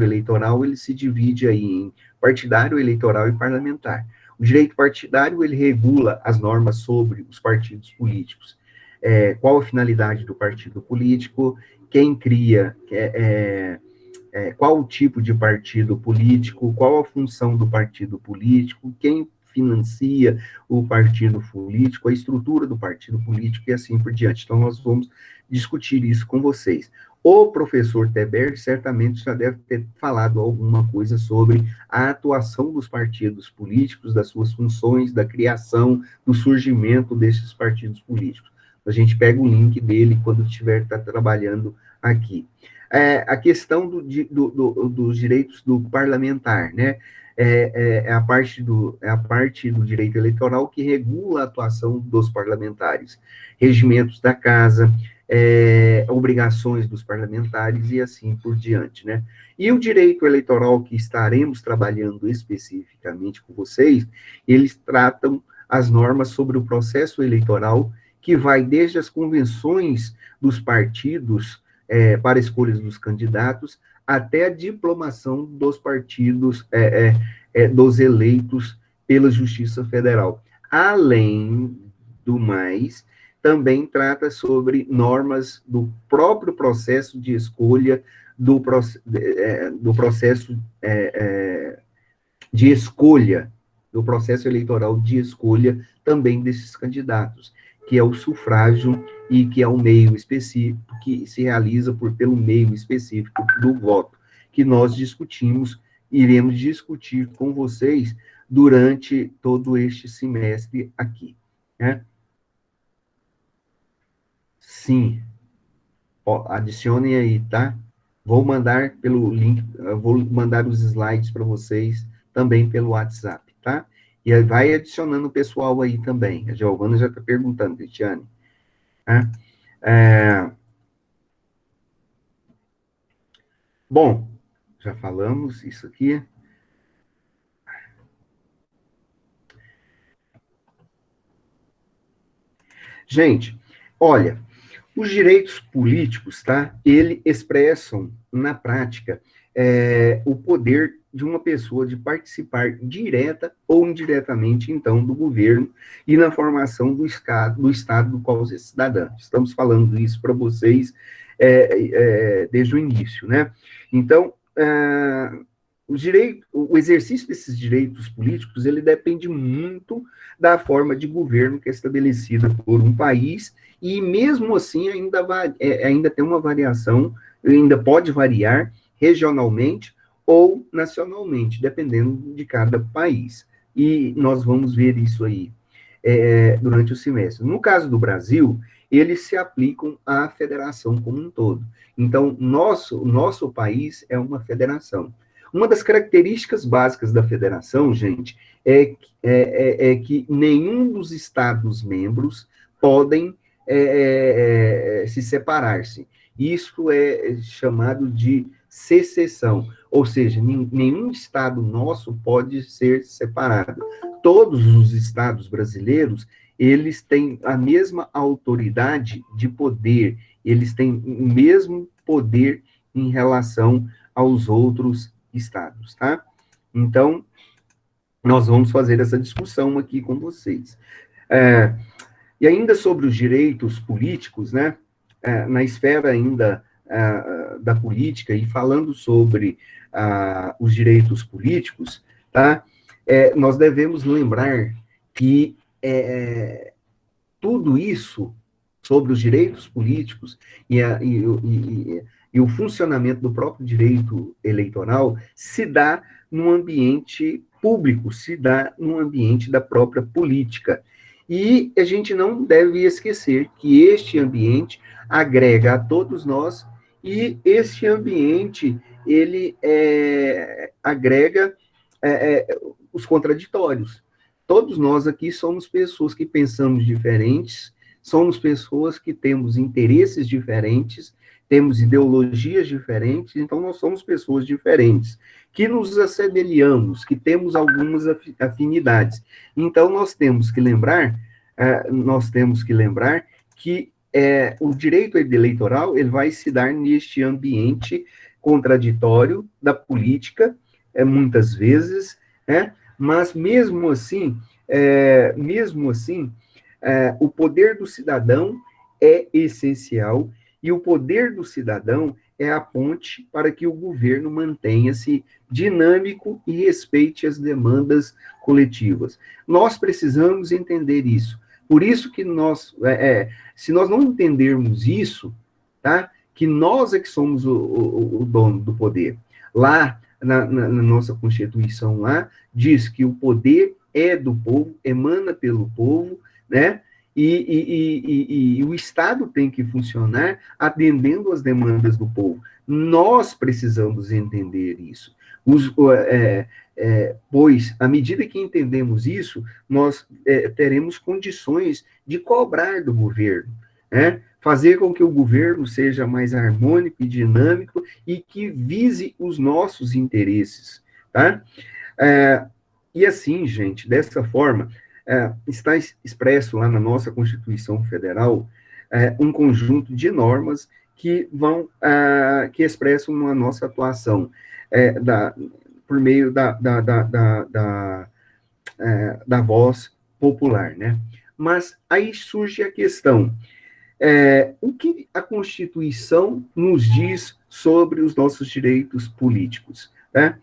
eleitoral, ele se divide aí em partidário, eleitoral e parlamentar. O direito partidário, ele regula as normas sobre os partidos políticos. Qual a finalidade do partido político, quem cria, qual o tipo de partido político, qual a função do partido político, quem financia o partido político, a estrutura do partido político e assim por diante. Então, nós vamos discutir isso com vocês. O professor Teber certamente já deve ter falado alguma coisa sobre a atuação dos partidos políticos, das suas funções, da criação, do surgimento desses partidos políticos. A gente pega o link dele quando estiver trabalhando aqui. A questão dos direitos do parlamentar, né? A parte do direito eleitoral que regula a atuação dos parlamentares, regimentos da casa, obrigações dos parlamentares e assim por diante, né? E o direito eleitoral que estaremos trabalhando especificamente com vocês, eles tratam as normas sobre o processo eleitoral, que vai desde as convenções dos partidos para escolhas dos candidatos, até a diplomação dos partidos, dos eleitos pela Justiça Federal. Além do mais, também trata sobre normas do próprio processo de escolha, do processo de escolha, do processo eleitoral de escolha também desses candidatos. que é o sufrágio e que é o meio específico, que se realiza pelo meio específico do voto, que nós discutimos, iremos discutir com vocês durante todo este semestre aqui, né? Sim, ó, adicione aí, tá? Vou mandar pelo link, vou mandar os slides para vocês também pelo WhatsApp, tá? E aí vai adicionando o pessoal aí também. A Giovana já está perguntando, Cristiane. Tá? Bom, já falamos isso aqui. Gente, olha, os direitos políticos, tá? Eles expressam, na prática, o poder de uma pessoa de participar direta ou indiretamente, então, do governo e na formação do Estado do qual você é cidadão. Estamos falando isso para vocês desde o início, né? Então, o exercício desses direitos políticos, ele depende muito da forma de governo que é estabelecida por um país, e mesmo assim ainda tem uma variação, ainda pode variar regionalmente ou nacionalmente, dependendo de cada país. E nós vamos ver isso aí durante o semestre. No caso do Brasil, eles se aplicam à federação como um todo. Então, nosso país é uma federação. Uma das características básicas da federação, gente, é que nenhum dos Estados-membros podem se separar-se. Isso é chamado de secessão, ou seja, nenhum Estado nosso pode ser separado. Todos os Estados brasileiros, eles têm a mesma autoridade de poder, eles têm o mesmo poder em relação aos outros estados, tá? Então, nós vamos fazer essa discussão aqui com vocês. E ainda sobre os direitos políticos, né? Na esfera ainda da política e falando sobre os direitos políticos, tá? Nós devemos lembrar que tudo isso sobre os direitos políticos e o funcionamento do próprio direito eleitoral se dá num ambiente público, se dá num ambiente da própria política. E a gente não deve esquecer que este ambiente agrega a todos nós e este ambiente, ele agrega os contraditórios. Todos nós aqui somos pessoas que pensamos diferentes, somos pessoas que temos interesses diferentes, temos ideologias diferentes, então nós somos pessoas diferentes, que nos assemelhamos, que temos algumas afinidades. Então nós temos que lembrar que o direito eleitoral ele vai se dar neste ambiente contraditório da política, muitas vezes, mas mesmo assim, o poder do cidadão é essencial e o poder do cidadão é a ponte para que o governo mantenha-se dinâmico e respeite as demandas coletivas. Nós precisamos entender isso. Por isso que se nós não entendermos isso, tá? Que nós é que somos o dono do poder. Lá, na nossa Constituição, lá, diz que o poder é do povo, emana pelo povo, né? E o Estado tem que funcionar atendendo às demandas do povo. Nós precisamos entender isso. Pois, à medida que entendemos isso, nós teremos condições de cobrar do governo, né? Fazer com que o governo seja mais harmônico e dinâmico e que vise os nossos interesses, tá? E assim, gente, dessa forma, está expresso lá na nossa Constituição Federal um conjunto de normas que que expressam a nossa atuação por meio da voz popular, né? Mas aí surge a questão, o que a Constituição nos diz sobre os nossos direitos políticos, né?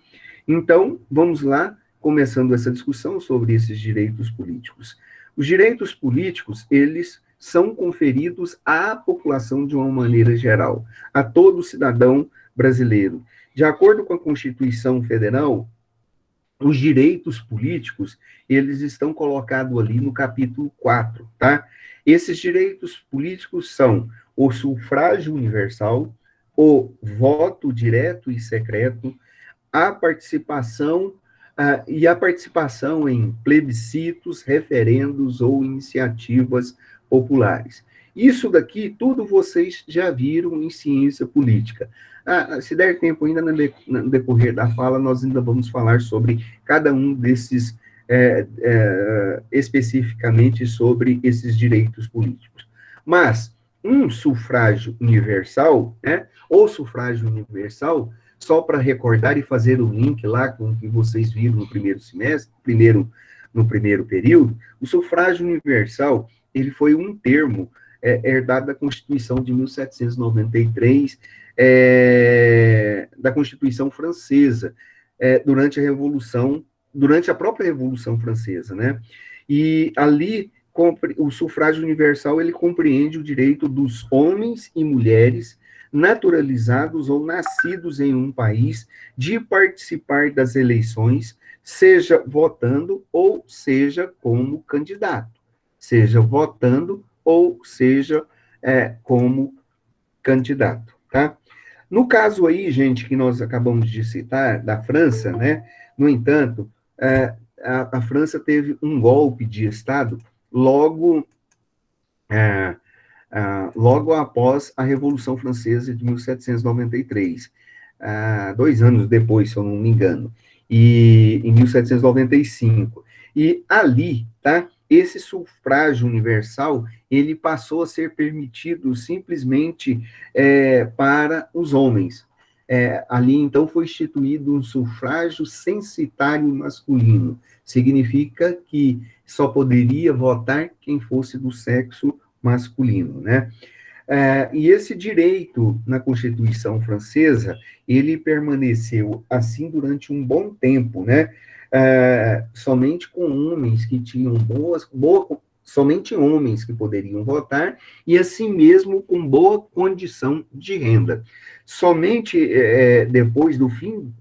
Então, vamos lá, começando essa discussão sobre esses direitos políticos. Os direitos políticos, eles são conferidos à população de uma maneira geral, a todo cidadão brasileiro. De acordo com a Constituição Federal, os direitos políticos, eles estão colocados ali no capítulo 4, tá? Esses direitos políticos são o sufrágio universal, o voto direto e secreto, a participação e a participação em plebiscitos, referendos ou iniciativas populares. Isso daqui, tudo vocês já viram em ciência política. Se der tempo ainda no decorrer da fala, nós ainda vamos falar sobre cada um desses, especificamente sobre esses direitos políticos. Mas um sufrágio universal, né, ou sufrágio universal, só para recordar e fazer o link lá com o que vocês viram no primeiro semestre, no primeiro período, o sufrágio universal, ele foi um termo herdado da Constituição de 1793, da Constituição Francesa, durante a própria Revolução Francesa, né? E ali, o sufrágio universal, ele compreende o direito dos homens e mulheres naturalizados ou nascidos em um país de participar das eleições, seja votando ou seja como candidato. Seja votando ou seja como candidato, tá? No caso aí, gente, que nós acabamos de citar, da França, né? No entanto, a França teve um golpe de Estado logo após a Revolução Francesa de 1793, 2 anos depois, se eu não me engano, e em 1795. E ali, tá? Esse sufrágio universal, ele passou a ser permitido simplesmente para os homens. Ali, então, foi instituído um sufrágio censitário masculino. Significa que só poderia votar quem fosse do sexo masculino, né? E esse direito na Constituição Francesa, ele permaneceu assim durante um bom tempo, né? Somente com homens que tinham somente homens que poderiam votar, e assim mesmo com boa condição de renda. Somente depois do fim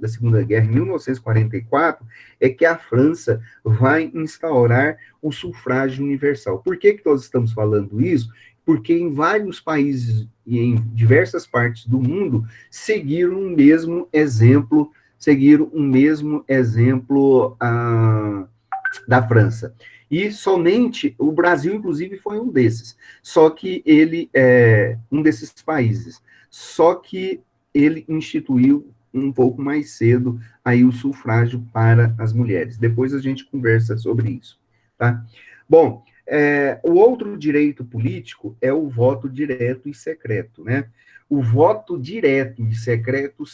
da Segunda Guerra, em 1944, é que a França vai instaurar o sufrágio universal. Por que nós estamos falando isso? Porque em vários países e em diversas partes do mundo seguiram o mesmo exemplo da França. E somente o Brasil, inclusive, foi um desses. Só que ele um desses países. Só que ele instituiu um pouco mais cedo aí o sufrágio para as mulheres. Depois a gente conversa sobre isso, tá? Bom, o outro direito político é o voto direto e secreto, né? O voto direto e secreto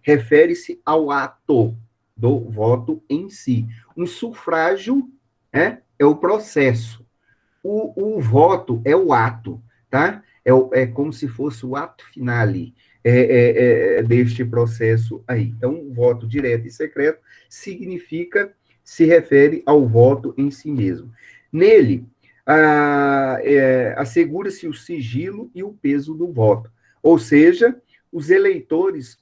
refere-se ao ato do voto em si. Um sufrágio é o processo. O voto é o ato, tá? É como se fosse o ato finale deste processo aí. Então, o voto direto e secreto se refere ao voto em si mesmo. Nele, assegura-se o sigilo e o peso do voto. Ou seja, os eleitores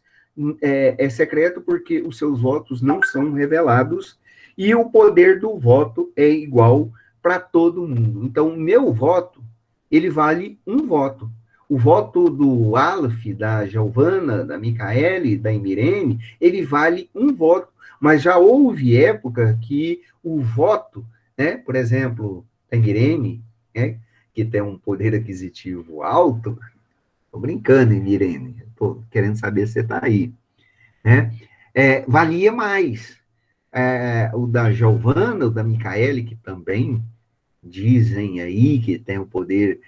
é secreto porque os seus votos não são revelados e o poder do voto é igual para todo mundo. Então, meu voto, ele vale um voto. O voto do Aleph, da Giovana, da Micaele, da Emirene, ele vale um voto. Mas já houve época que o voto, né, por exemplo, da Emirene, né, que tem um poder aquisitivo alto, estou brincando, Emirene, estou querendo saber se você está aí, né, valia mais. O da Giovana, o da Micaele, que também dizem aí que tem o poder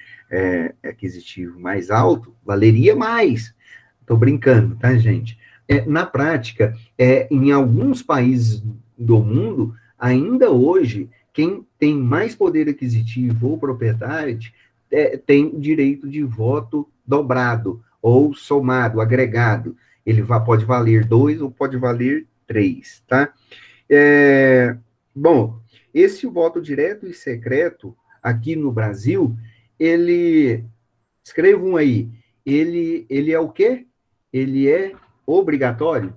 aquisitivo mais alto, valeria mais. Estou brincando, tá, gente? Na prática, em alguns países do mundo, ainda hoje, quem tem mais poder aquisitivo ou propriedade tem direito de voto dobrado, ou somado, agregado. Ele pode valer 2 ou pode valer 3, tá? Bom, esse voto direto e secreto, aqui no Brasil, ele, escrevam aí, ele é o quê? Ele é obrigatório?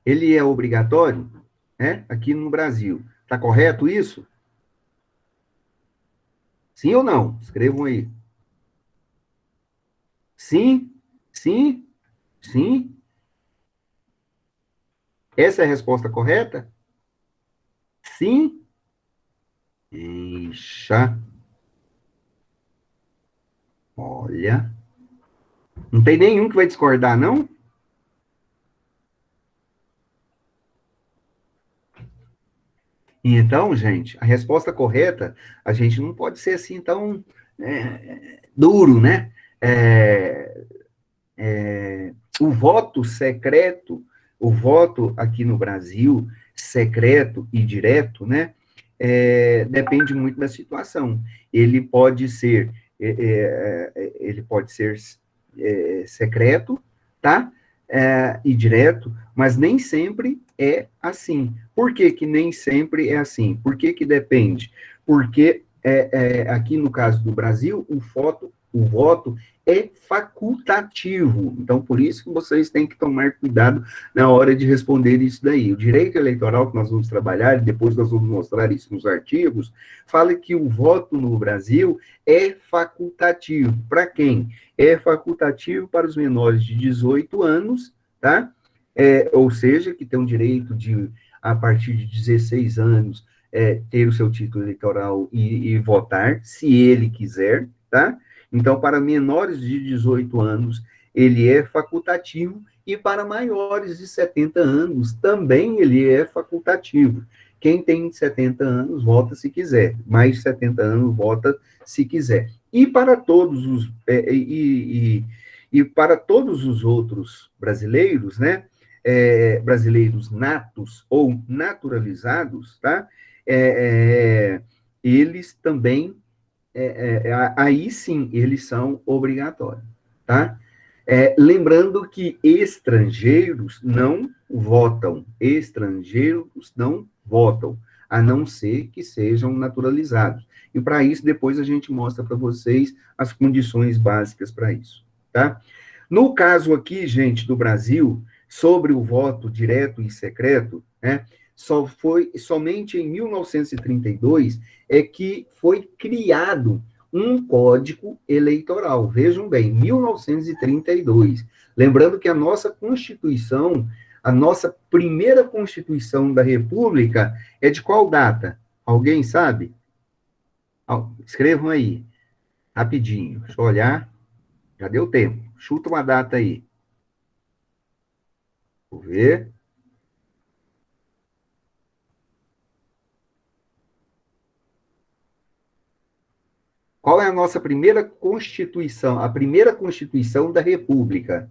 Ele é obrigatório, né? Aqui no Brasil. Está correto isso? Sim ou não? Escrevam aí. Sim? Sim? Sim? Essa é a resposta correta? Sim? Eixa, olha. Não tem nenhum que vai discordar, não? Então, gente, a resposta correta, a gente não pode ser assim tão duro, né? É, o voto secreto, o voto aqui no Brasil, secreto e direto, né? Depende muito da situação. Ele pode ser, ele pode ser secreto, tá? E direto, mas nem sempre é assim. Por que que nem sempre é assim? Por que que depende? Porque aqui no caso do Brasil, o voto é facultativo. Então, por isso que vocês têm que tomar cuidado na hora de responder isso daí. O direito eleitoral que nós vamos trabalhar, e depois nós vamos mostrar isso nos artigos, fala que o voto no Brasil é facultativo. Para quem? É facultativo para os menores de 18 anos, tá? Ou seja, que tem o direito de, a partir de 16 anos, ter o seu título eleitoral e votar, se ele quiser, tá? Então, para menores de 18 anos, ele é facultativo, e para maiores de 70 anos, também ele é facultativo. Quem tem 70 anos, vota se quiser. Mais de 70 anos, vota se quiser. E para todos os, para todos os outros brasileiros, né? Brasileiros natos ou naturalizados, tá? Eles também aí sim eles são obrigatórios, tá? Lembrando que estrangeiros não votam, estrangeiros não votam, a não ser que sejam naturalizados. E para isso, depois a gente mostra para vocês as condições básicas para isso, tá? No caso aqui, gente, do Brasil, sobre o voto direto e secreto, né, somente em 1932 que foi criado um código eleitoral. Vejam bem, 1932. Lembrando que a nossa Constituição, a nossa primeira Constituição da República, é de qual data? Alguém sabe? Escrevam aí, rapidinho. Deixa eu olhar. Já deu tempo. Chuta uma data aí. Vou ver. Qual é a nossa primeira Constituição? A primeira Constituição da República.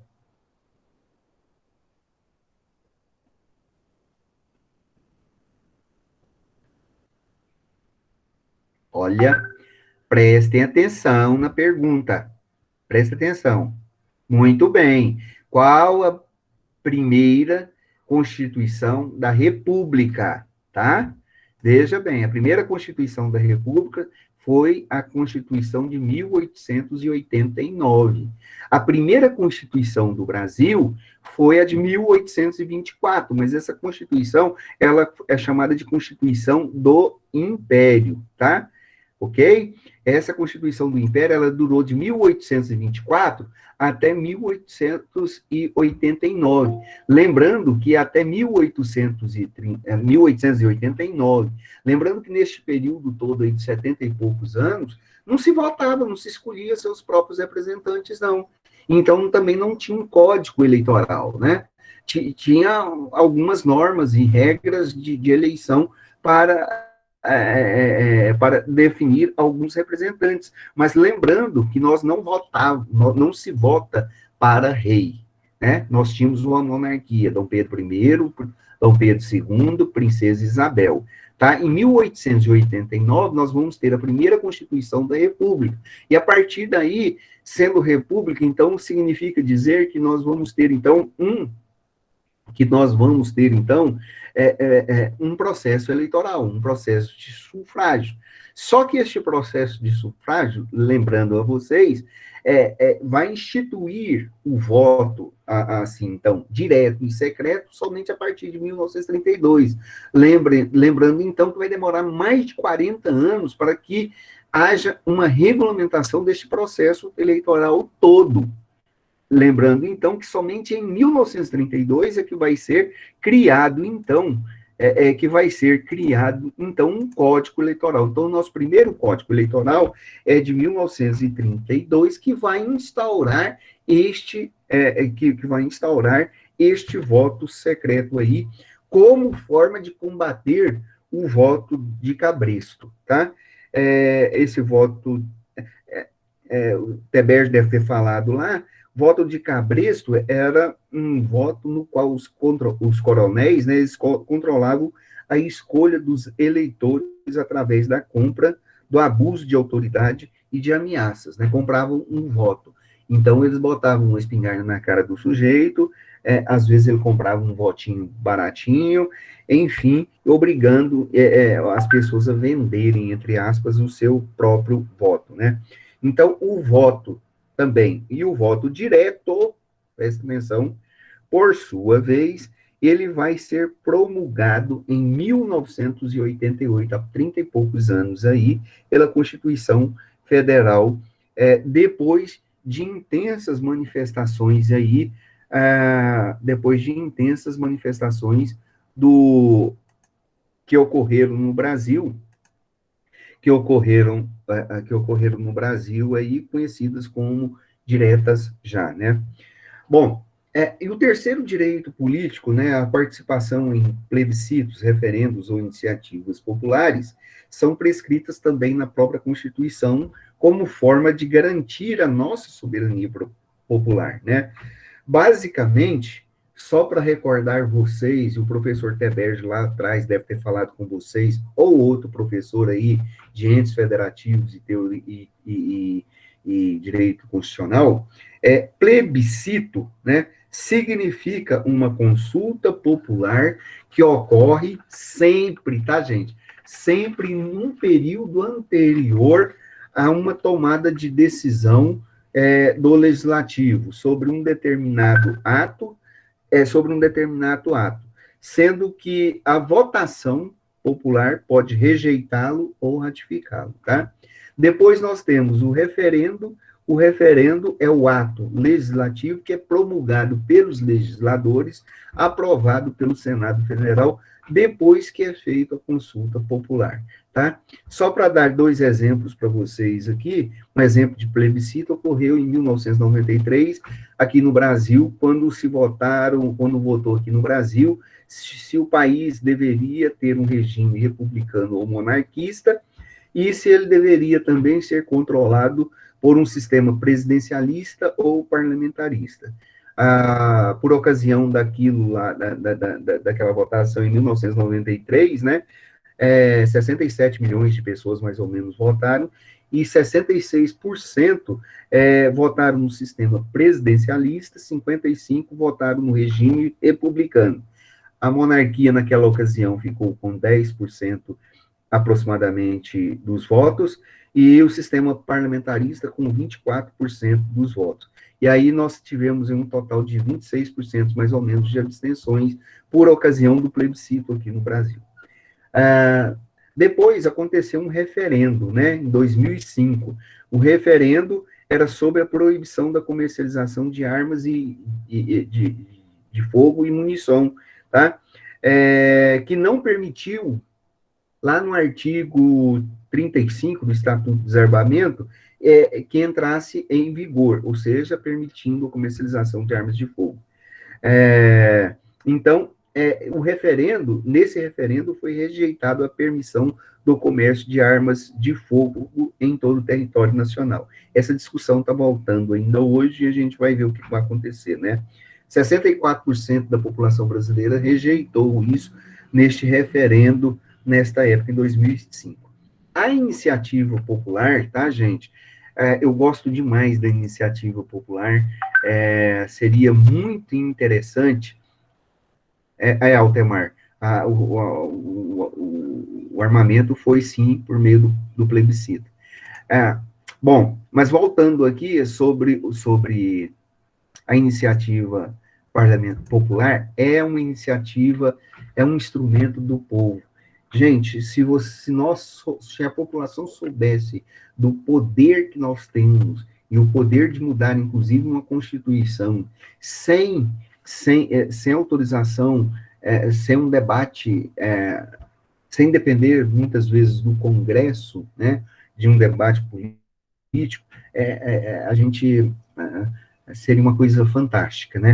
Olha, prestem atenção na pergunta. Presta atenção. Muito bem. Qual a primeira Constituição da República? Tá? Veja bem, a primeira Constituição da República foi a Constituição de 1889. A primeira Constituição do Brasil foi a de 1824, mas essa Constituição, ela é chamada de Constituição do Império, tá? Ok? Essa Constituição do Império, ela durou de 1824 até 1889. Lembrando que até 1889, lembrando que neste período todo aí de 70 e poucos anos, não se votava, não se escolhia seus próprios representantes, não. Então, também não tinha um código eleitoral, né? Tinha algumas normas e regras de eleição para definir alguns representantes. Mas lembrando que nós não votávamos, não se vota para rei, né? Nós tínhamos uma monarquia, Dom Pedro I, Dom Pedro II, Princesa Isabel. Tá? Em 1889, nós vamos ter a primeira Constituição da República. E a partir daí, sendo República, então, significa dizer que nós vamos ter, então, que nós vamos ter, então, um processo eleitoral, um processo de sufrágio. Só que este processo de sufrágio, lembrando a vocês, vai instituir o voto, assim, então, direto e secreto, somente a partir de 1932. Lembrando, então, que vai demorar mais de 40 anos para que haja uma regulamentação deste processo eleitoral todo. Lembrando, então, que somente em 1932 é que vai ser criado, então, um código eleitoral. Então, o nosso primeiro código eleitoral é de 1932, que vai instaurar este voto secreto aí, como forma de combater o voto de cabresto, tá? Esse voto, o Tebet deve ter falado lá, voto de cabresto era um voto no qual os coronéis, né, eles controlavam a escolha dos eleitores através da compra, do abuso de autoridade e de ameaças, né, compravam um voto. Então, eles botavam uma espingarda na cara do sujeito, às vezes ele comprava um votinho baratinho, enfim, obrigando as pessoas a venderem, entre aspas, o seu próprio voto, né. Então, o voto também, e o voto direto, presta atenção, por sua vez, ele vai ser promulgado em 1988, há 30 e poucos anos aí, pela Constituição Federal, depois de intensas manifestações aí, que ocorreram no Brasil, no Brasil, aí, conhecidas como diretas já, né? Bom, e o terceiro direito político, né, a participação em plebiscitos, referendos ou iniciativas populares, são prescritas também na própria Constituição como forma de garantir a nossa soberania popular, né? Basicamente, só para recordar vocês, e o professor Teberge lá atrás deve ter falado com vocês, ou outro professor aí de entes federativos e direito constitucional, plebiscito, né, significa uma consulta popular que ocorre sempre, tá, gente? Sempre num período anterior a uma tomada de decisão do legislativo sobre um determinado ato, sendo que a votação popular pode rejeitá-lo ou ratificá-lo, tá? Depois nós temos o referendo. O referendo é o ato legislativo que é promulgado pelos legisladores, aprovado pelo Senado Federal, depois que é feita a consulta popular, tá? Só para dar dois exemplos para vocês aqui, um exemplo de plebiscito ocorreu em 1993, aqui no Brasil, quando votou aqui no Brasil, se o país deveria ter um regime republicano ou monarquista, e se ele deveria também ser controlado por um sistema presidencialista ou parlamentarista. Por ocasião daquilo lá, daquela votação em 1993, né, 67 milhões de pessoas, mais ou menos, votaram, e 66% votaram no sistema presidencialista, 55% votaram no regime republicano. A monarquia, naquela ocasião, ficou com 10% aproximadamente dos votos, e o sistema parlamentarista com 24% dos votos. E aí nós tivemos um total de 26%, mais ou menos, de abstenções por ocasião do plebiscito aqui no Brasil. Depois aconteceu um referendo, né, em 2005. O referendo era sobre a proibição da comercialização de armas de fogo e munição, tá? Que não permitiu, lá no artigo 35 do Estatuto do Desarmamento, que entrasse em vigor, ou seja, permitindo a comercialização de armas de fogo. Então, nesse referendo foi rejeitado a permissão do comércio de armas de fogo em todo o território nacional. Essa discussão está voltando ainda hoje e a gente vai ver o que vai acontecer, né? 64% da população brasileira rejeitou isso neste referendo, nesta época, em 2005. A iniciativa popular, tá, gente? Eu gosto demais da iniciativa popular, seria muito interessante Altemar, o armamento foi, sim, por meio do plebiscito. Bom, mas voltando aqui sobre a iniciativa Parlamento Popular, é uma iniciativa, é um instrumento do povo. Gente, se a população soubesse do poder que nós temos, e o poder de mudar, inclusive, uma Constituição, sem autorização, sem um debate, sem depender, muitas vezes, do Congresso, né, de um debate político, a gente seria uma coisa fantástica, né?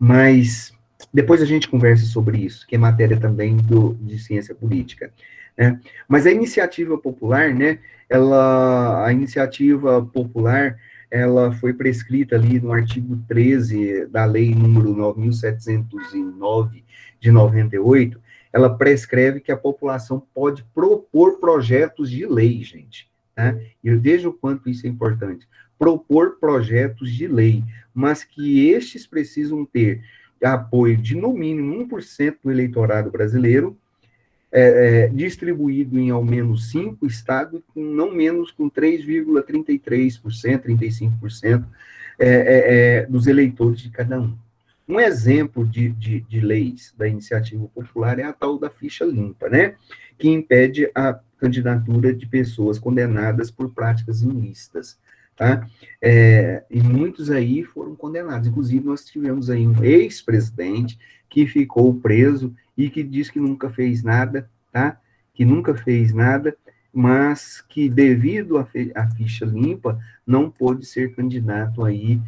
Mas depois a gente conversa sobre isso, que é matéria também de ciência política, né? Mas a iniciativa popular, né? A iniciativa popular, ela foi prescrita ali no artigo 13 da lei número 9.709 de 98. Ela prescreve que a população pode propor projetos de lei, gente, tá? E eu vejo o quanto isso é importante. Propor projetos de lei, mas que estes precisam ter apoio de, no mínimo, 1% do eleitorado brasileiro, distribuído em ao menos 5 estados, com não menos com 3,33%, 35% dos eleitores de cada um. Um exemplo de leis da iniciativa popular é a tal da ficha limpa, né? Que impede a candidatura de pessoas condenadas por práticas ilícitas, tá? E muitos aí foram condenados. Inclusive, nós tivemos aí um ex-presidente que ficou preso e que diz que nunca fez nada, tá? Que nunca fez nada, mas que, devido à ficha limpa, não pôde ser candidato aí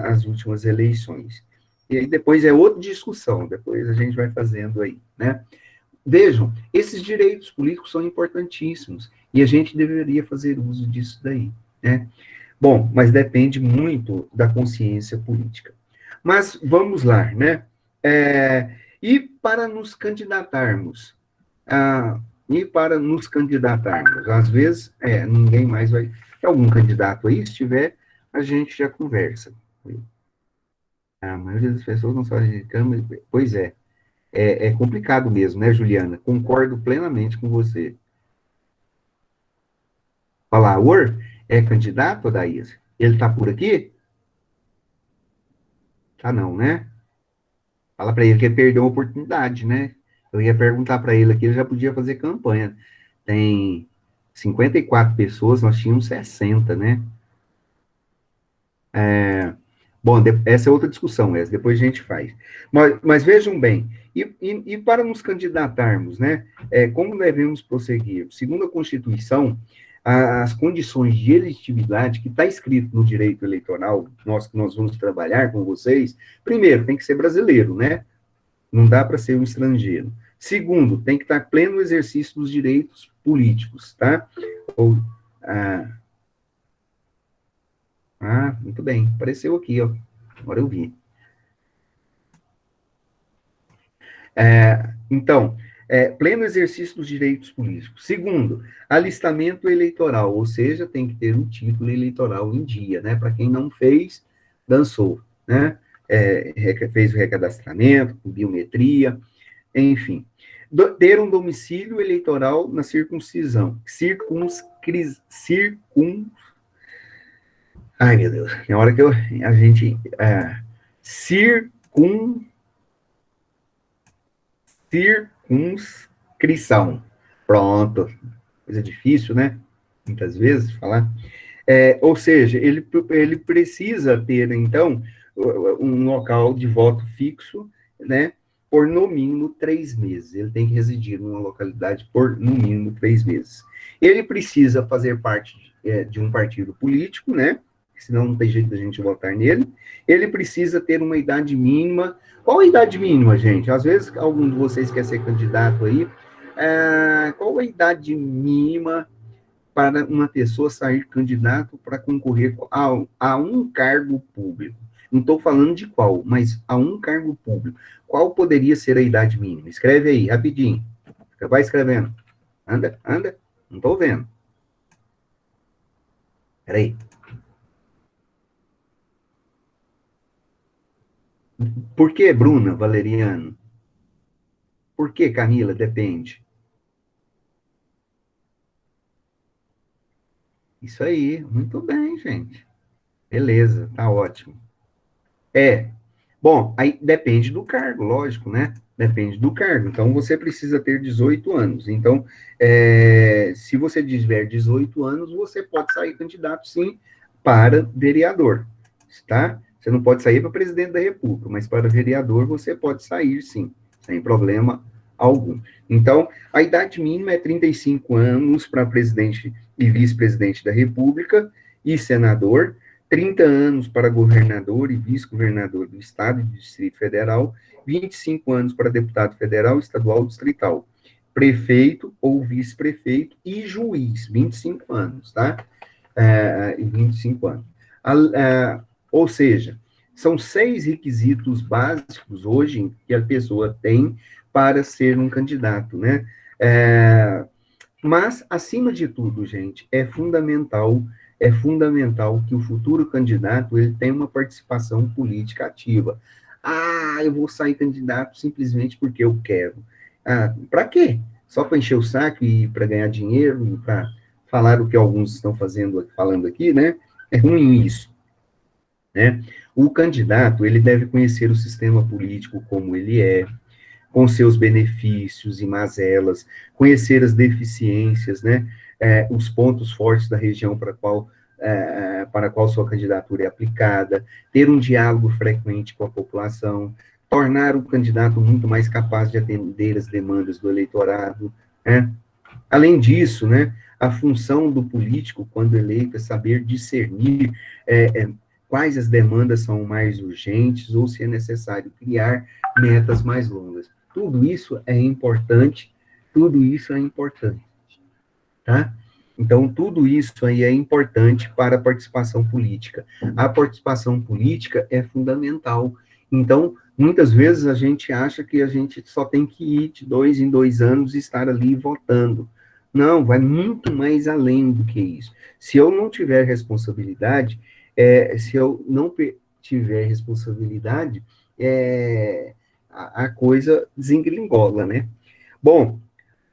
às últimas eleições. E aí depois é outra discussão, depois a gente vai fazendo aí, né? Vejam, esses direitos políticos são importantíssimos, e a gente deveria fazer uso disso daí, né? Bom, mas depende muito da consciência política. Mas vamos lá, né? E para nos candidatarmos, às vezes, ninguém mais vai. Tem algum candidato aí? Se tiver, a gente já conversa. A maioria das pessoas não sabe de câmera. Pois é complicado mesmo, né, Juliana? Concordo plenamente com você. Falaor é candidato, Adaías? Ele está por aqui? Tá não, né? Fala para ele que ele perdeu a oportunidade, né? Eu ia perguntar para ele aqui, ele já podia fazer campanha. Tem 54 pessoas, nós tínhamos 60, né? Bom, essa é outra discussão, essa depois a gente faz. Mas vejam bem, e para nos candidatarmos, né? Como devemos prosseguir? Segundo a Constituição, as condições de elegibilidade, que está escrito no direito eleitoral, que nós vamos trabalhar com vocês, primeiro, tem que ser brasileiro, né? Não dá para ser um estrangeiro. Segundo, tem que estar pleno exercício dos direitos políticos, tá? Ah, muito bem. Apareceu aqui, ó. Agora eu vi. Então, pleno exercício dos direitos políticos. Segundo, alistamento eleitoral, ou seja, tem que ter um título eleitoral em dia, né? Para quem não fez, dançou, né? Fez o recadastramento, com biometria, enfim. Ter um domicílio eleitoral na circuncisão. Ai, meu Deus. Na hora que a gente... Circunscrição. Pronto. Coisa difícil, né? Muitas vezes falar. Ou seja, ele precisa ter, então, um local de voto fixo, né? Por no mínimo 3 meses. Ele tem que residir numa localidade por no mínimo 3 meses. Ele precisa fazer parte de um partido político, né? Senão não tem jeito da gente votar nele. Ele precisa ter uma idade mínima. Qual a idade mínima, gente? Às vezes algum de vocês quer ser candidato aí. Qual a idade mínima para uma pessoa sair candidato para concorrer a um cargo público? Não estou falando de qual, mas a um cargo público. Qual poderia ser a idade mínima? Escreve aí, rapidinho. Vai escrevendo. Anda, anda. Não estou vendo. Peraí. Por que, Bruna, Valeriano? Por que, Camila? Depende. Isso aí, muito bem, gente. Beleza, tá ótimo. É, bom, aí depende do cargo, lógico, né? Depende do cargo. Então, você precisa ter 18 anos. Então, se você tiver 18 anos, você pode sair candidato, sim, para vereador, tá? Você não pode sair para presidente da República, mas para vereador você pode sair, sim, sem problema algum. Então, a idade mínima é 35 anos para presidente e vice-presidente da República e senador, 30 anos para governador e vice-governador do Estado e do Distrito Federal, 25 anos para deputado federal, estadual, distrital, prefeito ou vice-prefeito e juiz, 25 anos, tá? 25 anos. Ou seja, são 6 requisitos básicos hoje que a pessoa tem para ser um candidato, né? Mas, acima de tudo, gente, é fundamental que o futuro candidato ele tenha uma participação política ativa. Ah, eu vou sair candidato simplesmente porque eu quero. Ah, para quê? Só para encher o saco e para ganhar dinheiro, e para falar o que alguns estão falando aqui, né? É ruim isso, né? O candidato, ele deve conhecer o sistema político como ele é, com seus benefícios e mazelas, conhecer as deficiências, né, os pontos fortes da região para a qual sua candidatura é aplicada, ter um diálogo frequente com a população, tornar o candidato muito mais capaz de atender as demandas do eleitorado, né? Além disso, né, a função do político, quando eleito, é saber discernir quais as demandas são mais urgentes ou se é necessário criar metas mais longas. Tudo isso é importante, tá? Então, tudo isso aí é importante para a participação política. A participação política é fundamental. Então, muitas vezes a gente acha que a gente só tem que ir de 2 em 2 anos e estar ali votando. Não, vai muito mais além do que isso. Se eu não tiver responsabilidade, se eu não tiver responsabilidade, a coisa desengringola, né? Bom,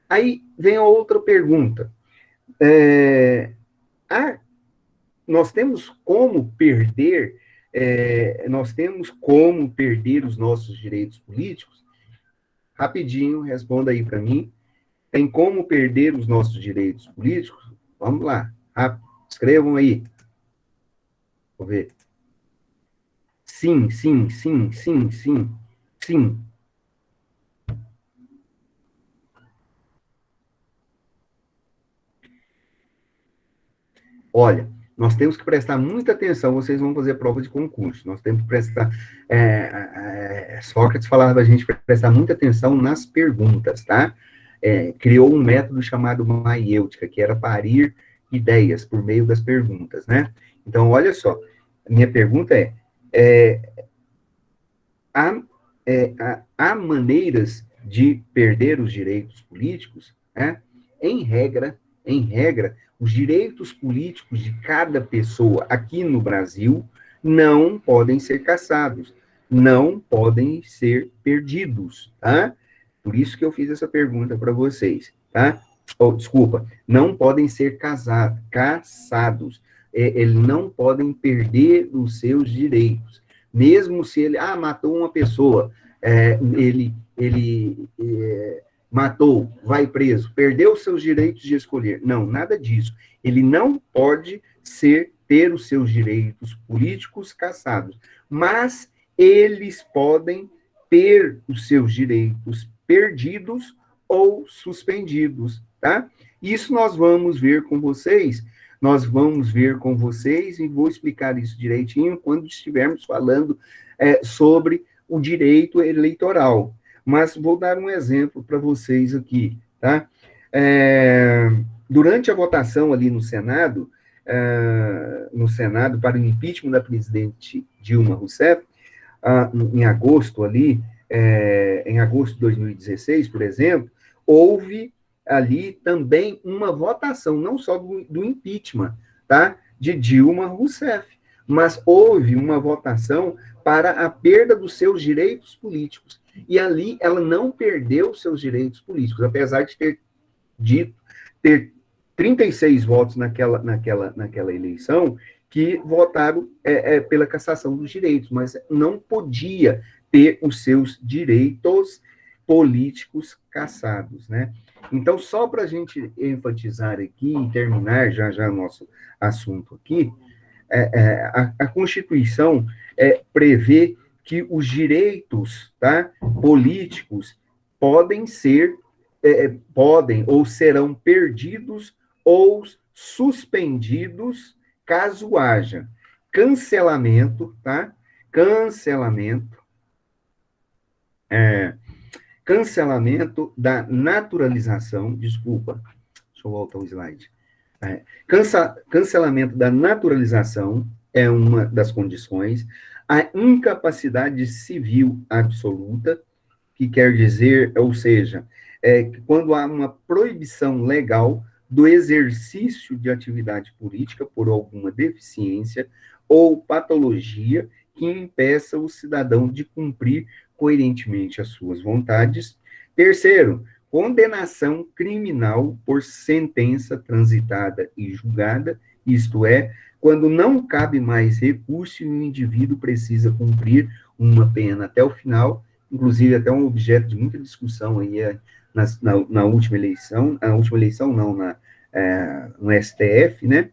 aí vem a outra pergunta. É, a, nós temos como perder os nossos direitos políticos? Rapidinho, responda aí para mim. Tem como perder os nossos direitos políticos? Vamos lá, rápido, escrevam aí. Vou ver. Sim, sim, sim, sim, sim, sim. Olha, nós temos que prestar muita atenção, vocês vão fazer prova de concurso, nós temos que prestar, Sócrates falava para a gente prestar muita atenção nas perguntas, tá? Criou um método chamado maiêutica, que era parir ideias por meio das perguntas, né? Então, olha só, minha pergunta é há, há maneiras de perder os direitos políticos, né? Em regra, os direitos políticos de cada pessoa aqui no Brasil não podem ser cassados, não podem ser perdidos, tá? Por isso que eu fiz essa pergunta para vocês, tá? Desculpa, não podem ser caçados, eles não podem perder os seus direitos, mesmo se ele, matou uma pessoa, ele matou, vai preso, perdeu os seus direitos de escolher. Não, nada disso. Ele não pode ter os seus direitos políticos cassados, mas eles podem ter os seus direitos perdidos ou suspendidos, tá? Isso nós vamos ver com vocês e vou explicar isso direitinho quando estivermos falando sobre o direito eleitoral. Mas vou dar um exemplo para vocês aqui, tá? Durante a votação ali no Senado para o impeachment da presidente Dilma Rousseff, em agosto ali, em agosto de 2016, por exemplo, houve ali também uma votação, não só do impeachment, tá? De Dilma Rousseff, mas houve uma votação para a perda dos seus direitos políticos. E ali ela não perdeu seus direitos políticos, apesar de ter 36 votos naquela eleição que votaram pela cassação dos direitos, mas não podia ter os seus direitos políticos cassados, né? Então, só para a gente enfatizar aqui e terminar já nosso assunto aqui, a Constituição prevê que os direitos, tá, políticos podem ou serão perdidos ou suspendidos caso haja cancelamento, tá? Cancelamento da naturalização, desculpa, deixa eu voltar o slide. Cancelamento da naturalização é uma das condições, a incapacidade civil absoluta, que quer dizer, ou seja, quando há uma proibição legal do exercício de atividade política por alguma deficiência ou patologia que impeça o cidadão de cumprir coerentemente as suas vontades. Terceiro, condenação criminal por sentença transitada e julgada, isto é, quando não cabe mais recurso e o indivíduo precisa cumprir uma pena até o final, inclusive até um objeto de muita discussão aí na última eleição, no STF, né?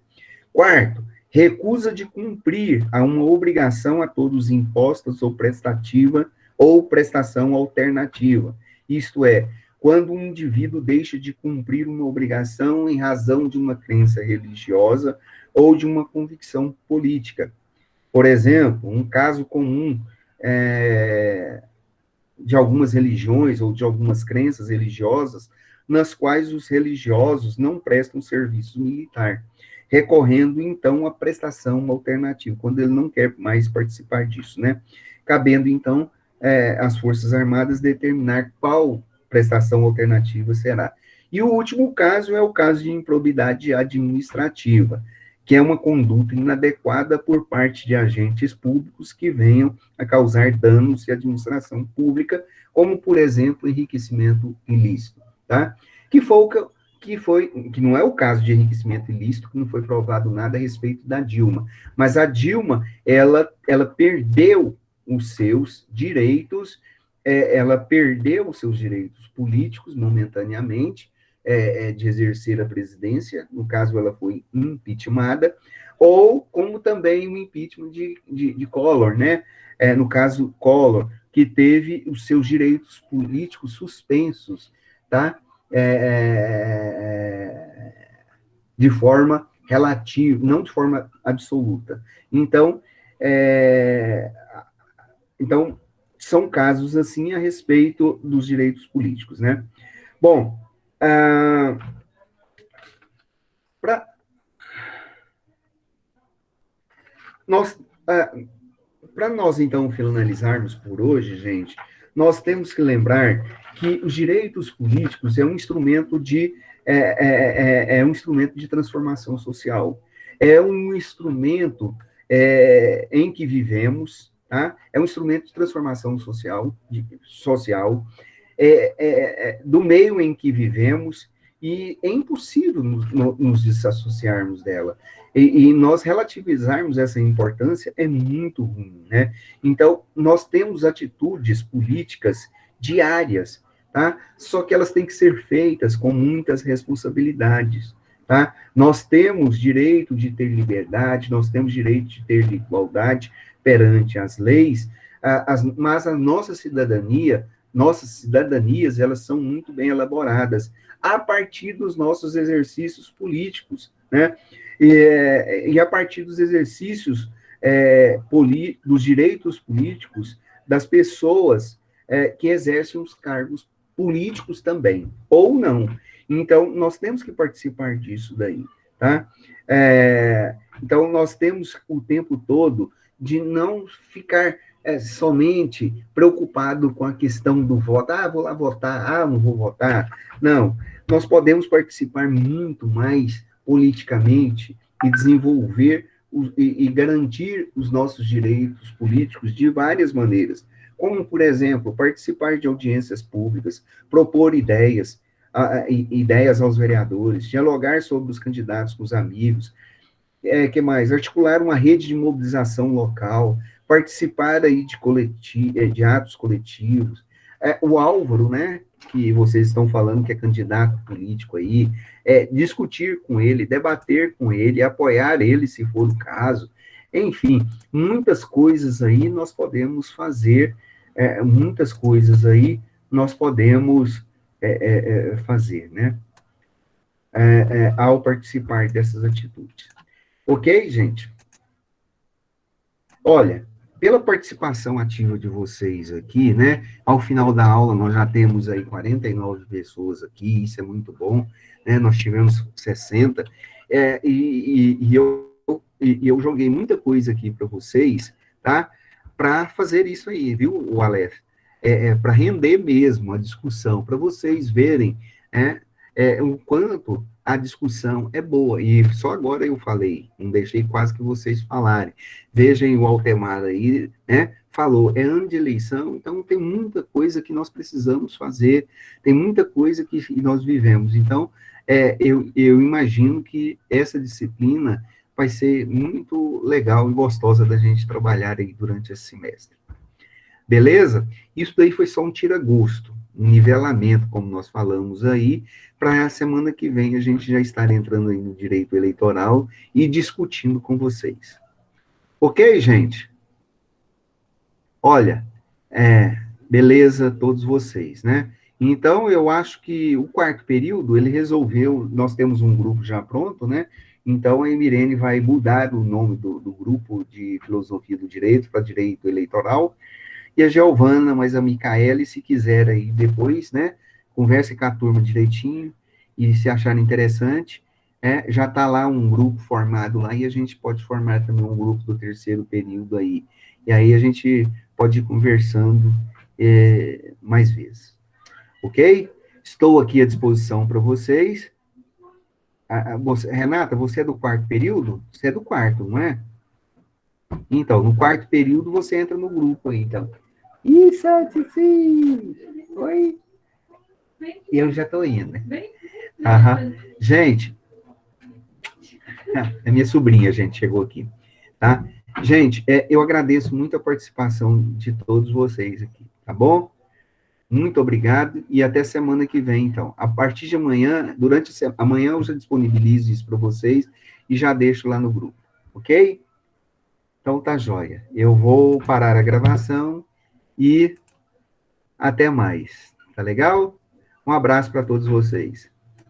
Quarto, recusa de cumprir a uma obrigação a todos impostos ou prestação alternativa, isto é, quando um indivíduo deixa de cumprir uma obrigação em razão de uma crença religiosa ou de uma convicção política. Por exemplo, um caso comum de algumas religiões ou de algumas crenças religiosas, nas quais os religiosos não prestam serviço militar, recorrendo, então, à prestação alternativa, quando ele não quer mais participar disso, né? Cabendo, então, às Forças Armadas determinar qual prestação alternativa será. E o último caso é o caso de improbidade administrativa, que é uma conduta inadequada por parte de agentes públicos que venham a causar danos à administração pública, como, por exemplo, enriquecimento ilícito, tá? Que não é o caso de enriquecimento ilícito, que não foi provado nada a respeito da Dilma, mas a Dilma, ela perdeu os seus direitos, políticos momentaneamente, de exercer a presidência, no caso ela foi impeachmentada, ou como também o impeachment de Collor, né? No caso Collor, que teve os seus direitos políticos suspensos, tá? De forma relativa, não de forma absoluta. Então, são casos assim a respeito dos direitos políticos, né? Bom, para nós, então, finalizarmos por hoje, gente, nós temos que lembrar que os direitos políticos é um instrumento de transformação social, é um instrumento em que vivemos, tá? É um instrumento de transformação social, do meio em que vivemos, e é impossível nos desassociarmos dela. E nós relativizarmos essa importância é muito ruim, né? Então, nós temos atitudes políticas diárias, tá? Só que elas têm que ser feitas com muitas responsabilidades, tá? Nós temos direito de ter liberdade, nós temos direito de ter igualdade perante as leis, mas a nossas cidadanias, elas são muito bem elaboradas a partir dos nossos exercícios políticos, né? E a partir dos exercícios dos direitos políticos das pessoas que exercem os cargos políticos também, ou não. Então, nós temos que participar disso daí, tá? Então, nós temos o tempo todo de não ficar somente preocupado com a questão do voto. Vou lá votar, não vou votar. Não, nós podemos participar muito mais politicamente e desenvolver e garantir os nossos direitos políticos de várias maneiras. como, por exemplo, participar de audiências públicas, propor ideias, ideias aos vereadores, dialogar sobre os candidatos com os amigos, que mais? Articular uma rede de mobilização local, participar aí de atos coletivos. O Álvaro, né, que vocês estão falando que é candidato político aí, discutir com ele, debater com ele, apoiar ele, se for o caso. Enfim, muitas coisas aí nós podemos fazer, muitas coisas aí nós podemos fazer, né, ao participar dessas atitudes. Ok, gente? Olha, pela participação ativa de vocês aqui, né? Ao final da aula, nós já temos aí 49 pessoas aqui, isso é muito bom, né? Nós tivemos 60, e eu joguei muita coisa aqui para vocês, tá? Para fazer isso aí, viu, o Aleph? Para render mesmo a discussão, para vocês verem, o quanto a discussão é boa, e só agora eu falei, não deixei quase que vocês falarem. Vejam o Altemar aí, né, falou, é ano de eleição, então tem muita coisa que nós precisamos fazer, tem muita coisa que nós vivemos, então, eu imagino que essa disciplina vai ser muito legal e gostosa da gente trabalhar aí durante esse semestre. Beleza? Isso daí foi só um tira-gosto, um nivelamento, como nós falamos aí, para a semana que vem a gente já estar entrando aí no direito eleitoral e discutindo com vocês. Ok, gente? Olha, beleza, todos vocês, né? Então, eu acho que o quarto período, ele resolveu, nós temos um grupo já pronto, né? Então, a Emirene vai mudar o nome do grupo de filosofia do direito para direito eleitoral, e a Giovana, mas a Micaele, se quiser aí depois, né, converse com a turma direitinho, e se acharem interessante, já está lá um grupo formado lá, e a gente pode formar também um grupo do terceiro período aí, e aí a gente pode ir conversando mais vezes, ok? Estou aqui à disposição para vocês. Renata, você é do quarto período? Você é do quarto, não é? Então, no quarto período, você entra no grupo aí, então. Isso, sim. Oi? Eu já estou indo, né? Aham. Gente, a minha sobrinha, gente, chegou aqui, tá? Gente, eu agradeço muito a participação de todos vocês aqui, tá bom? Muito obrigado e até semana que vem, então. A partir de amanhã, amanhã eu já disponibilizo isso para vocês e já deixo lá no grupo, ok? Então tá joia. Eu vou parar a gravação e até mais. Tá legal? Um abraço para todos vocês.